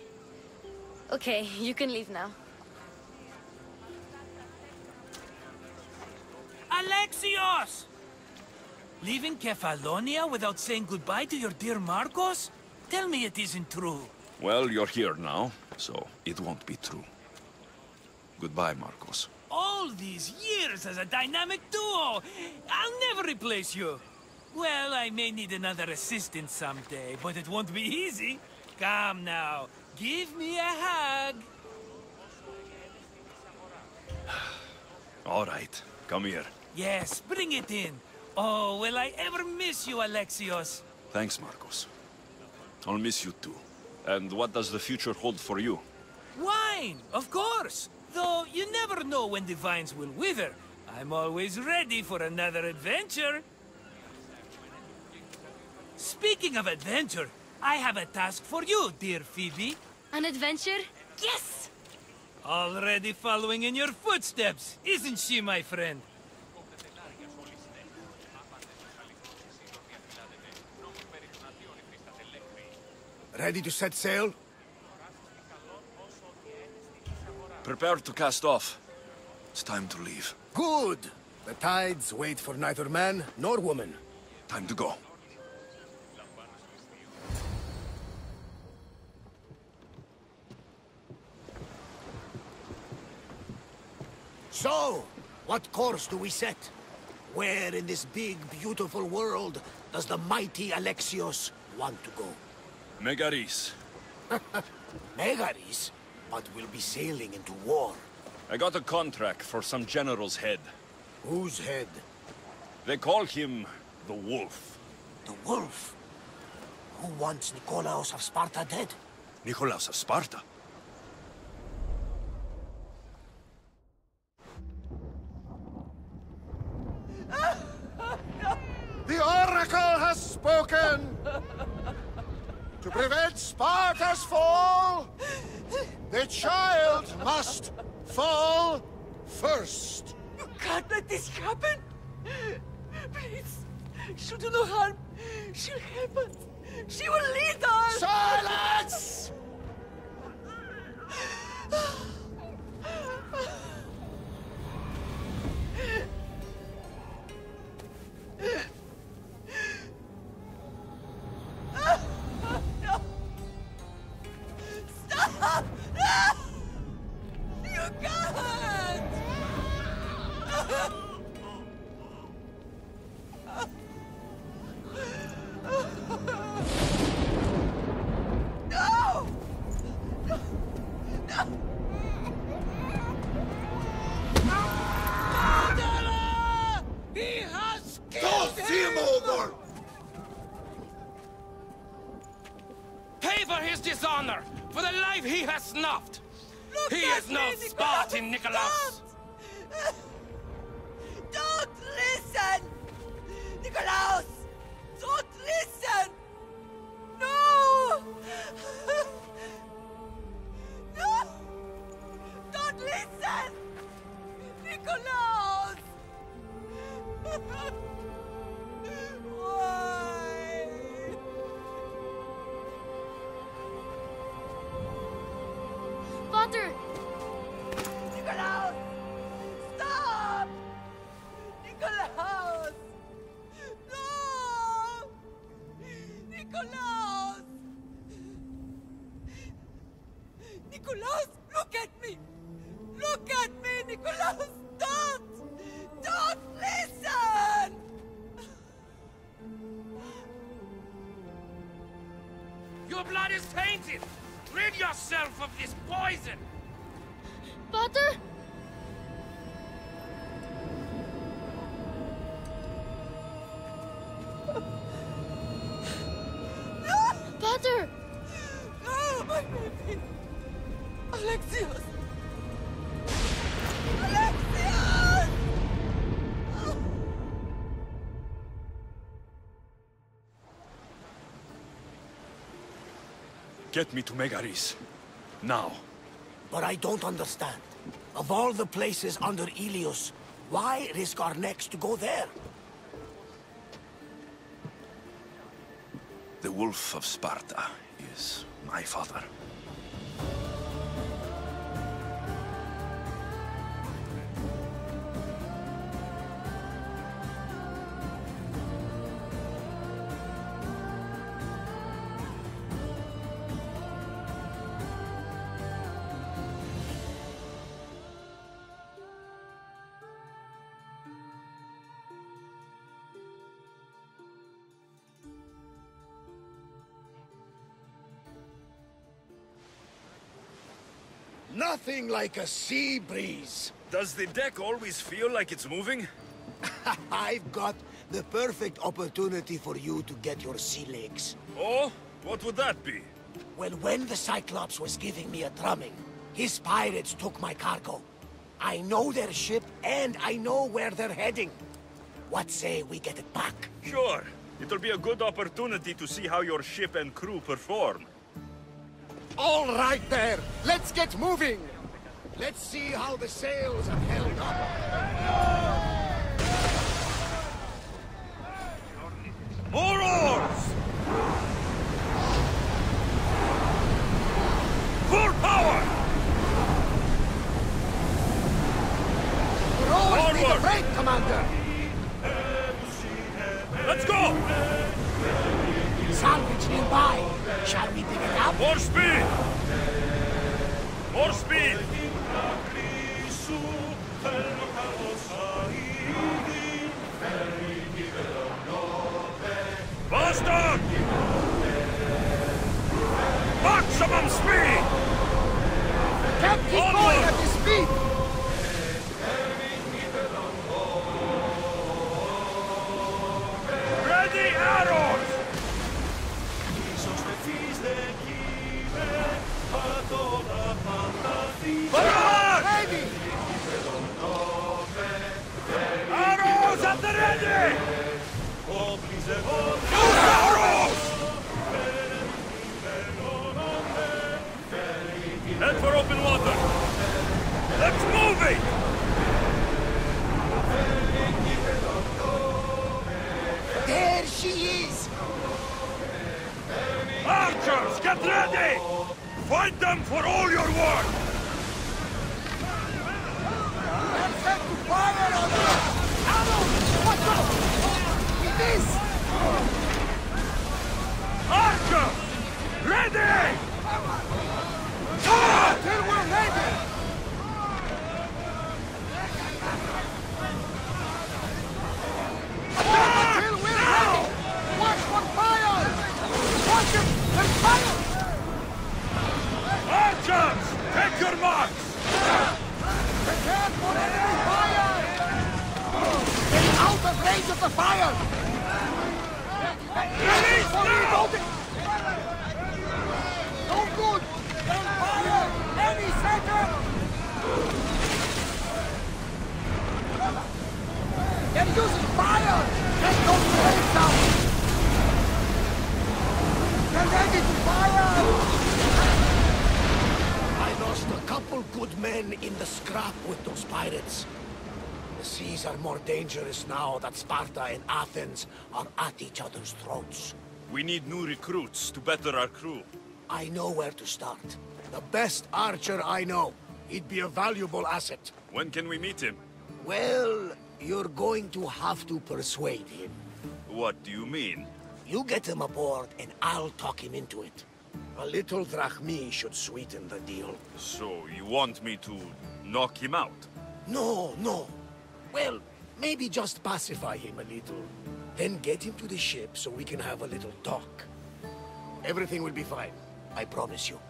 Okay, you can leave now. Alexios! Leaving Kefalonia without saying goodbye to your dear Marcos? Tell me it isn't true. Well, you're here now, so it won't be true. Goodbye, Marcos. All these years as a dynamic duo! I'll never replace you! Well, I may need another assistant someday, but it won't be easy. Come now, give me a hug! All right, come here. Yes, bring it in. Oh, will I ever miss you, Alexios? Thanks, Marcos. I'll miss you too. And what does the future hold for you? Wine, of course! Though you never know when the vines will wither. I'm always ready for another adventure. Speaking of adventure, I have a task for you, dear Phoebe. An adventure? Yes! Already following in your footsteps, isn't she, my friend? Ready to set sail? Prepare to cast off. It's time to leave. Good! The tides wait for neither man nor woman. Time to go. So, what course do we set? Where in this big, beautiful world does the mighty Alexios want to go? Megaris. Megaris? But we'll be sailing into war. I got a contract for some general's head. Whose head? They call him the Wolf. The Wolf? Who wants Nikolaos of Sparta dead? Nikolaos of Sparta? The Oracle has spoken! To prevent Sparta's fall, the child must fall first. You can't let this happen! Please, she'll do no harm. She'll help us. She will lead us! Silence! No! Stop! No! You can't! No! No! No! Murderer! He has killed him! over! Pay for his dishonor, for the life he has snuffed. Look He at is no me, Spartan, Nikolaos. Don't listen! Nikolaos! Don't listen! No! No! Don't listen! Nikolaos! Why? Potter! Nikolaos! Stop! Nikolaos! No! Nikolaos! Nikolaos, look at me! Look at me, Nikolaos! Don't! Don't listen! Your blood is tainted. Rid yourself of this poison. Potter? Potter! No, my baby! Alexios! Alexios! Get me to Megaris. Now. but I don't understand. Of all the places under Ilios, why risk our necks to go there? The Wolf of Sparta is my father. Nothing like a sea breeze. Does the deck always feel like it's moving? I've got the perfect opportunity for you to get your sea legs. Oh? What would that be? Well, when the Cyclops was giving me a drumming, his pirates took my cargo. I know their ship, and I know where they're heading. What say we get it back? Sure. It'll be a good opportunity to see how your ship and crew perform. All right there, let's get moving. Let's see how the sails have held up. More oars! Full power! We're always be afraid, Commander. Let's go! Salvage nearby. Shall we pick it up? More speed! More speed! Faster! Maximum speed! Can't keep going at this speed! Ready arrows! Ready! Arrows at the ready! Use arrows! Head for open water. Let's move it! There she is! Archers, get ready! Fight them for all your worth! Let's head to fire on them! Arrows! Watch out! It is! Archers! Ready! Till we're ready! Till we're ready! Watch for fire! Watch it! There's fire! Archers! Take your marks! Prepare for enemy fire! Get out of range of the fire! Release now! No good! There's fire! Any second! They're using fire! Get those blades down! They're ready to fire! I lost a couple good men in the scrap with those pirates. The seas are more dangerous now that Sparta and Athens are at each other's throats. We need new recruits to better our crew. I know where to start. The best archer I know. He'd be a valuable asset. When can we meet him? Well, you're going to have to persuade him. What do you mean? You get him aboard and I'll talk him into it. A little drachmi should sweeten the deal. So, you want me to knock him out? No, no. Well, maybe just pacify him a little. Then get him to the ship so we can have a little talk. Everything will be fine. I promise you.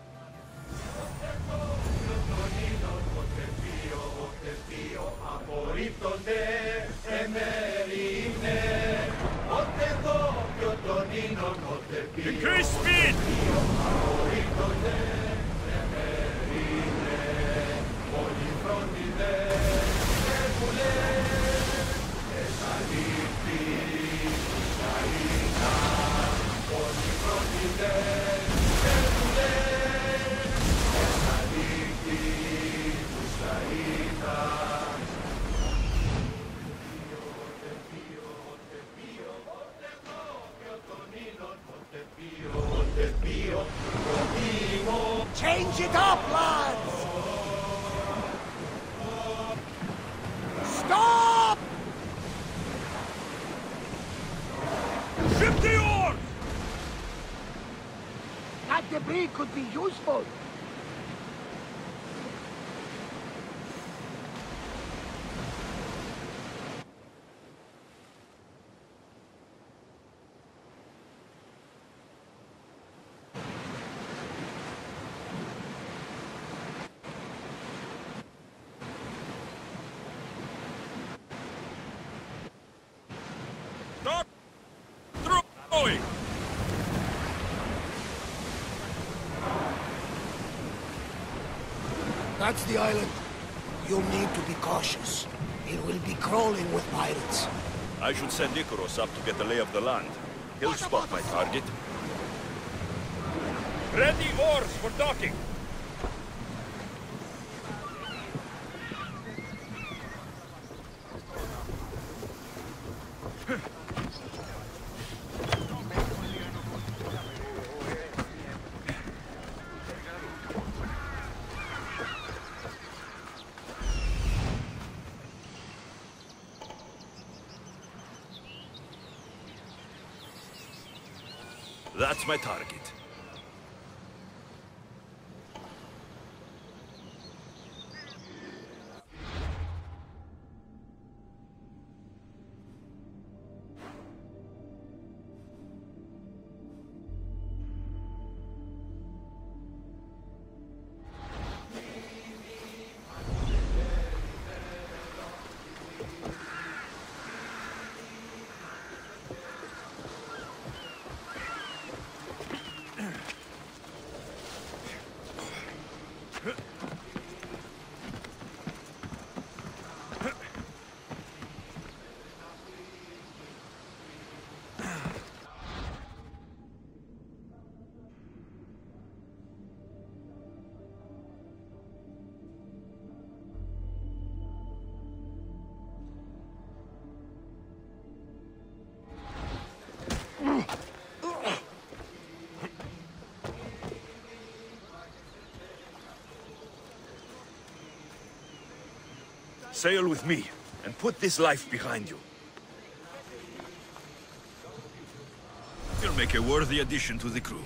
Increase speed! Change it up, lads! Stop! Ship the oars! That debris could be useful. Stop throwing! That's the island. You'll need to be cautious. It will be crawling with pirates. I should send Icarus up to get the lay of the land. He'll spot my target. Ready oars for docking! That's my target. Sail with me, and put this life behind you. You'll make a worthy addition to the crew.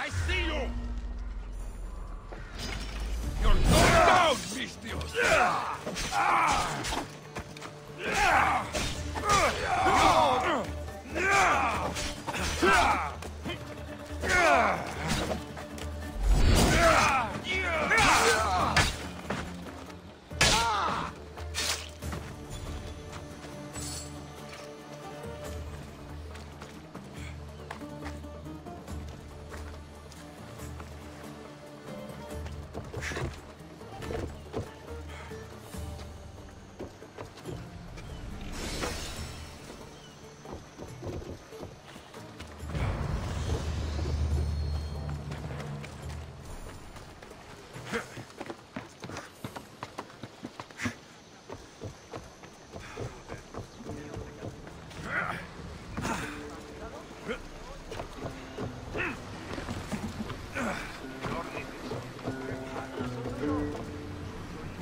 I see you! You're going down, Mistios!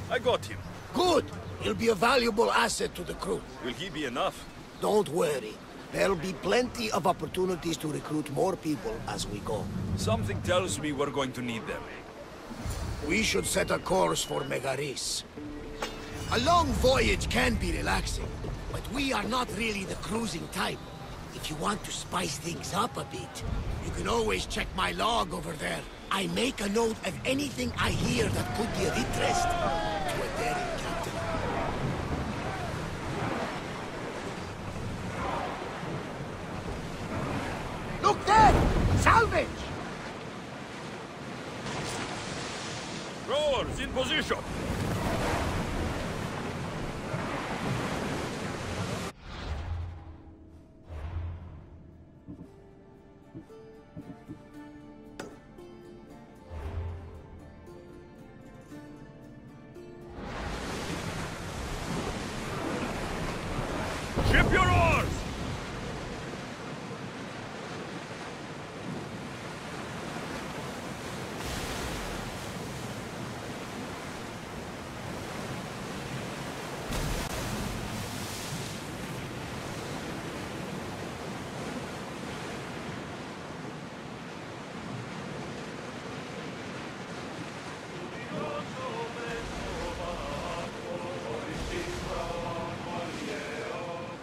I got him. Good! He'll be a valuable asset to the crew. Will he be enough? Don't worry. There'll be plenty of opportunities to recruit more people as we go. Something tells me we're going to need them. We should set a course for Megaris. A long voyage can be relaxing, but we are not really the cruising type. If you want to spice things up a bit, you can always check my log over there. I make a note of anything I hear that could be of interest to a daring captain. Look there! Salvage! Rowers in position! Ship your oars!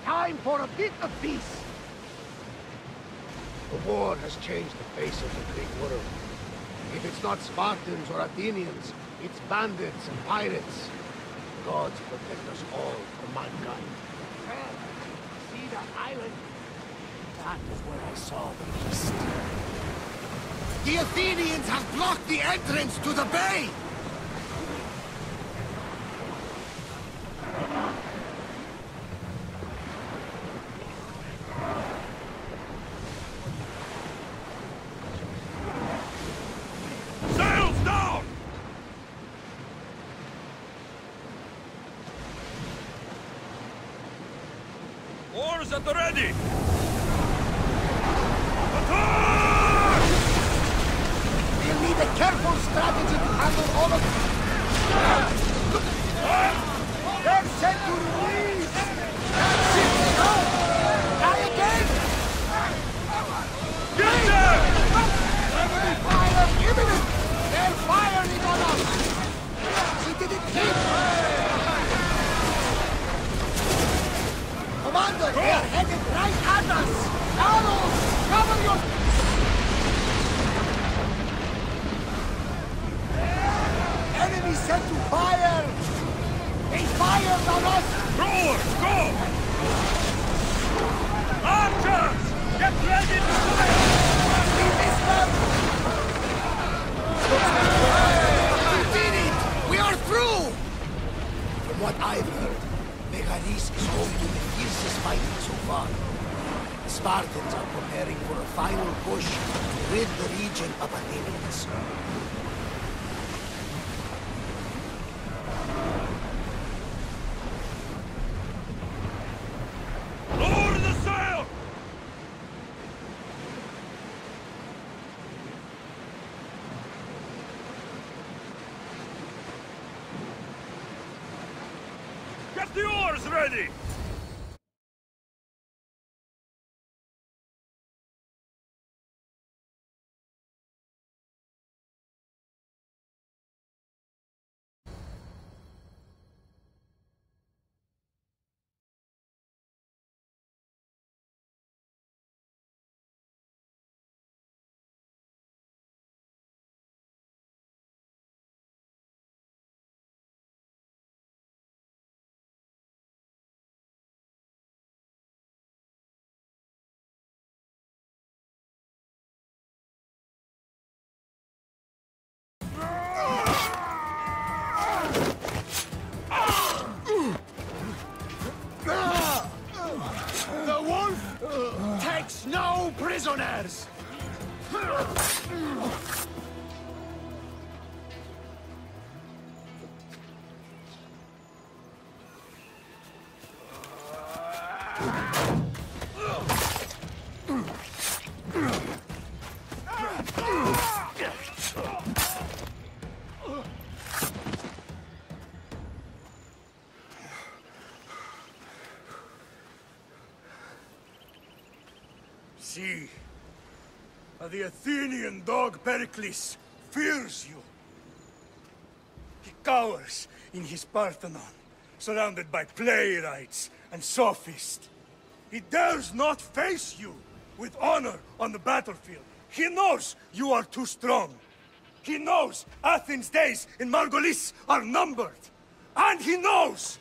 Time for a bit of peace! The war has changed the face of the Greek world. If it's not Spartans or Athenians, it's bandits and pirates. Gods protect us all from mankind. See that island? That is where I saw the beast. The Athenians have blocked the entrance to the bay! Sails down! Oars at the ready! Attack! We'll need a careful strategy to handle all of them. They're set to release! That's it! Go! Try again! Get there! Enemy fire imminent! They're firing on us! We didn't hit! Commander, they are headed right at us! Arrows! Cover your... Enemy set to fire! They fired on us! Rowers, go! Archers! Get ready to fire! We missed them! We did it! We are through! From what I've heard, Megaris is home to the fiercest fighting so far. The Spartans are preparing for a final push to rid the region of Athenians. Lower the sail! Get the oars ready! The wolf takes no prisoners! See, the Athenian dog Pericles fears you. He cowers in his Parthenon, surrounded by playwrights and sophists. He dares not face you with honor on the battlefield. He knows you are too strong. He knows Athens' days in Margolis are numbered. And he knows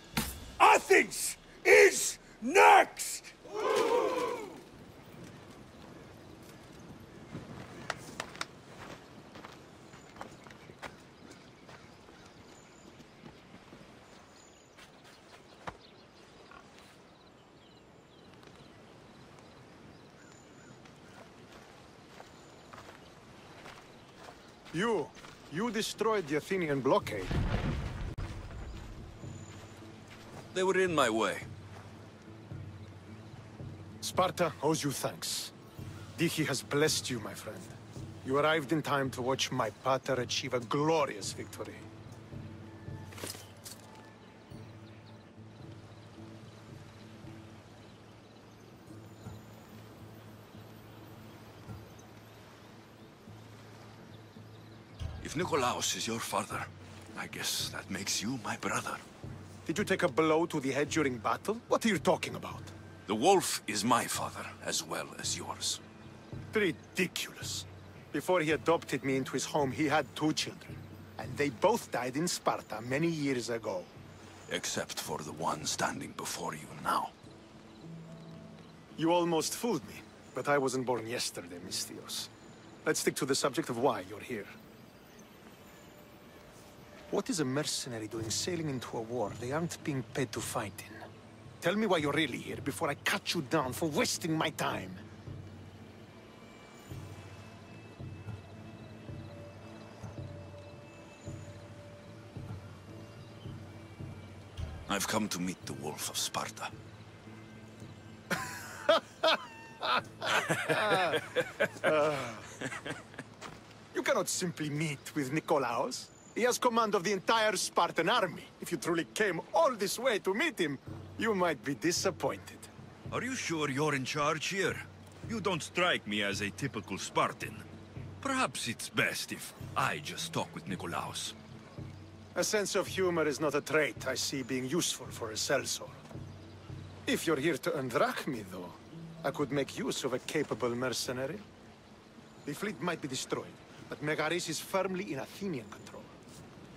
Athens is next! You destroyed the Athenian blockade. They were in my way. Sparta owes you thanks. Dichi has blessed you, my friend. You arrived in time to watch my pater achieve a glorious victory. If Nikolaos is your father, I guess that makes you my brother. Did you take a blow to the head during battle? What are you talking about? The wolf is my father, as well as yours. Ridiculous. Before he adopted me into his home, he had 2 children. And they both died in Sparta many years ago. Except for the one standing before you now. You almost fooled me, but I wasn't born yesterday, Misthios. Let's stick to the subject of why you're here. What is a mercenary doing sailing into a war they aren't being paid to fight in? Tell me why you're really here before I cut you down for wasting my time. I've come to meet the Wolf of Sparta. You cannot simply meet with Nikolaos. He has command of the entire Spartan army. If you truly came all this way to meet him, you might be disappointed. Are you sure you're in charge here? You don't strike me as a typical Spartan. Perhaps it's best if I just talk with Nikolaos. A sense of humor is not a trait I see being useful for a sellsword. If you're here to earn drachmi, though, I could make use of a capable mercenary. The fleet might be destroyed, but Megaris is firmly in Athenian control.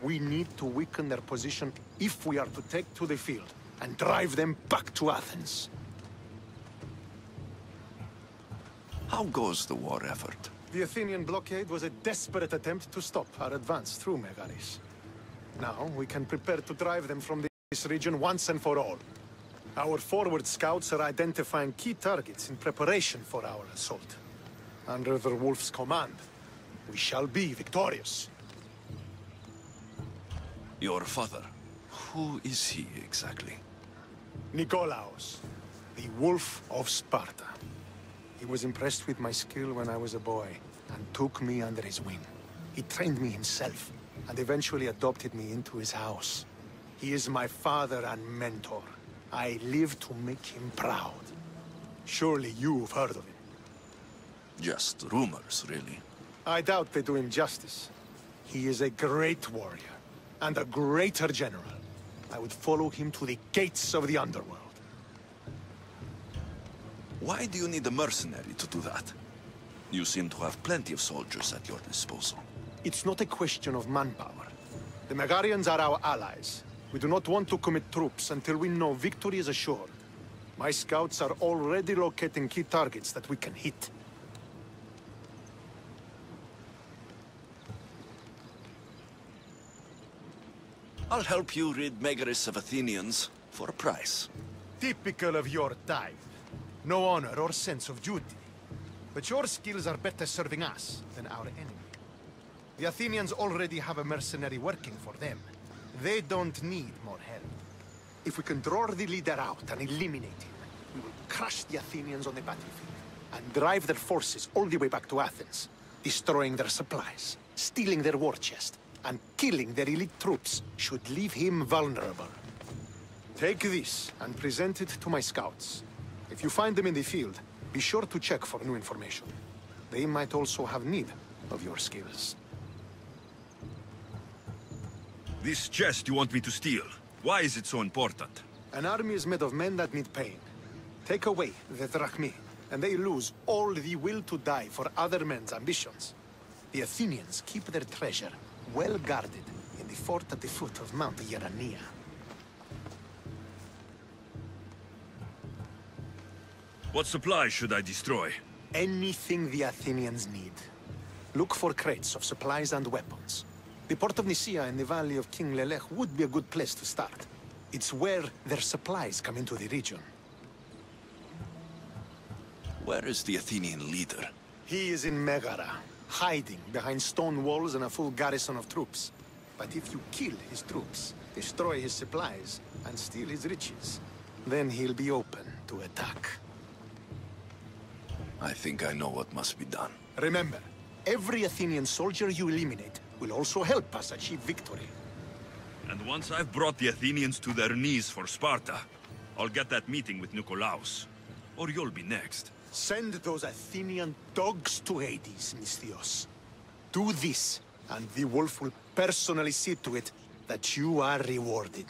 We need to weaken their position if we are to take to the field and drive them back to Athens. How goes the war effort? The Athenian blockade was a desperate attempt to stop our advance through Megaris. Now we can prepare to drive them from this region once and for all. Our forward scouts are identifying key targets in preparation for our assault. Under the Wolf's command, we shall be victorious. Your father, who is he exactly? Nikolaos, the Wolf of Sparta. He was impressed with my skill when I was a boy, and took me under his wing. He trained me himself, and eventually adopted me into his house. He is my father and mentor. I live to make him proud. Surely you've heard of him. Just rumors, really. I doubt they do him justice. He is a great warrior, and a greater general. I would follow him to the gates of the underworld. Why do you need a mercenary to do that? You seem to have plenty of soldiers at your disposal. It's not a question of manpower. The Megarians are our allies. We do not want to commit troops until we know victory is assured. My scouts are already locating key targets that we can hit. I'll help you rid Megaris of Athenians for a price. Typical of your type. No honor or sense of duty. But your skills are better serving us than our enemy. The Athenians already have a mercenary working for them. They don't need more help. If we can draw the leader out and eliminate him, we will crush the Athenians on the battlefield and drive their forces all the way back to Athens, destroying their supplies, stealing their war chest, and killing their elite troops should leave him vulnerable. Take this and present it to my scouts. If you find them in the field, be sure to check for new information. They might also have need of your skills. This chest you want me to steal, why is it so important? An army is made of men that need pain. Take away the drachmae, and they lose all the will to die for other men's ambitions. The Athenians keep their treasure well guarded in the fort at the foot of Mount Yerania. What supplies should I destroy? Anything the Athenians need. Look for crates of supplies and weapons. The port of Nicaea in the valley of King Lelech would be a good place to start. It's where their supplies come into the region. Where is the Athenian leader? He is in Megara, hiding behind stone walls and a full garrison of troops. But if you kill his troops, destroy his supplies, and steal his riches, then he'll be open to attack. I think I know what must be done. Remember, every Athenian soldier you eliminate will also help us achieve victory. And once I've brought the Athenians to their knees for Sparta, I'll get that meeting with Nikolaos. Or you'll be next. Send those Athenian dogs to Hades, Misthios. Do this, and the wolf will personally see to it that you are rewarded.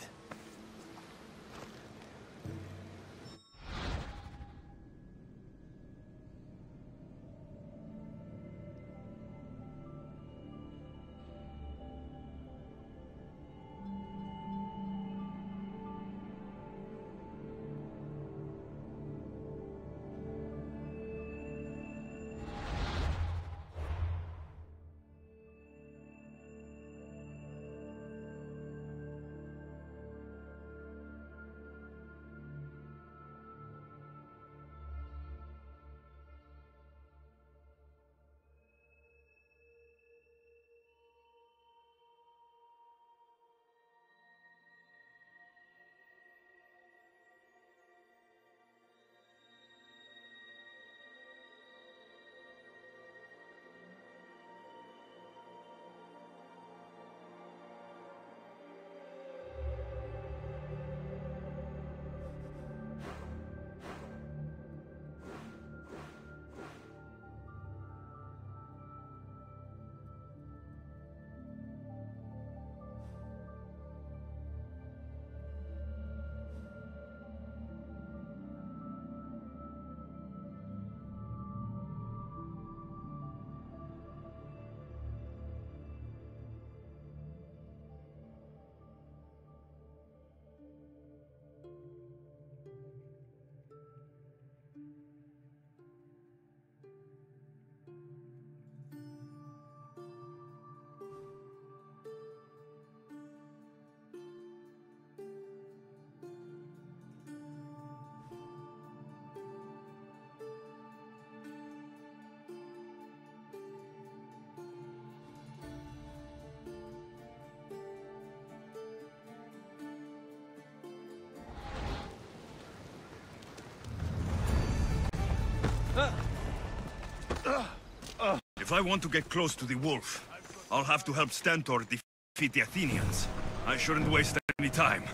If I want to get close to the wolf, I'll have to help Stentor defeat the Athenians. I shouldn't waste any time.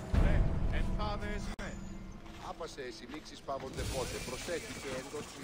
Άπασε οι λήξεις πάβονται πότε. Προσέχει και εντός του.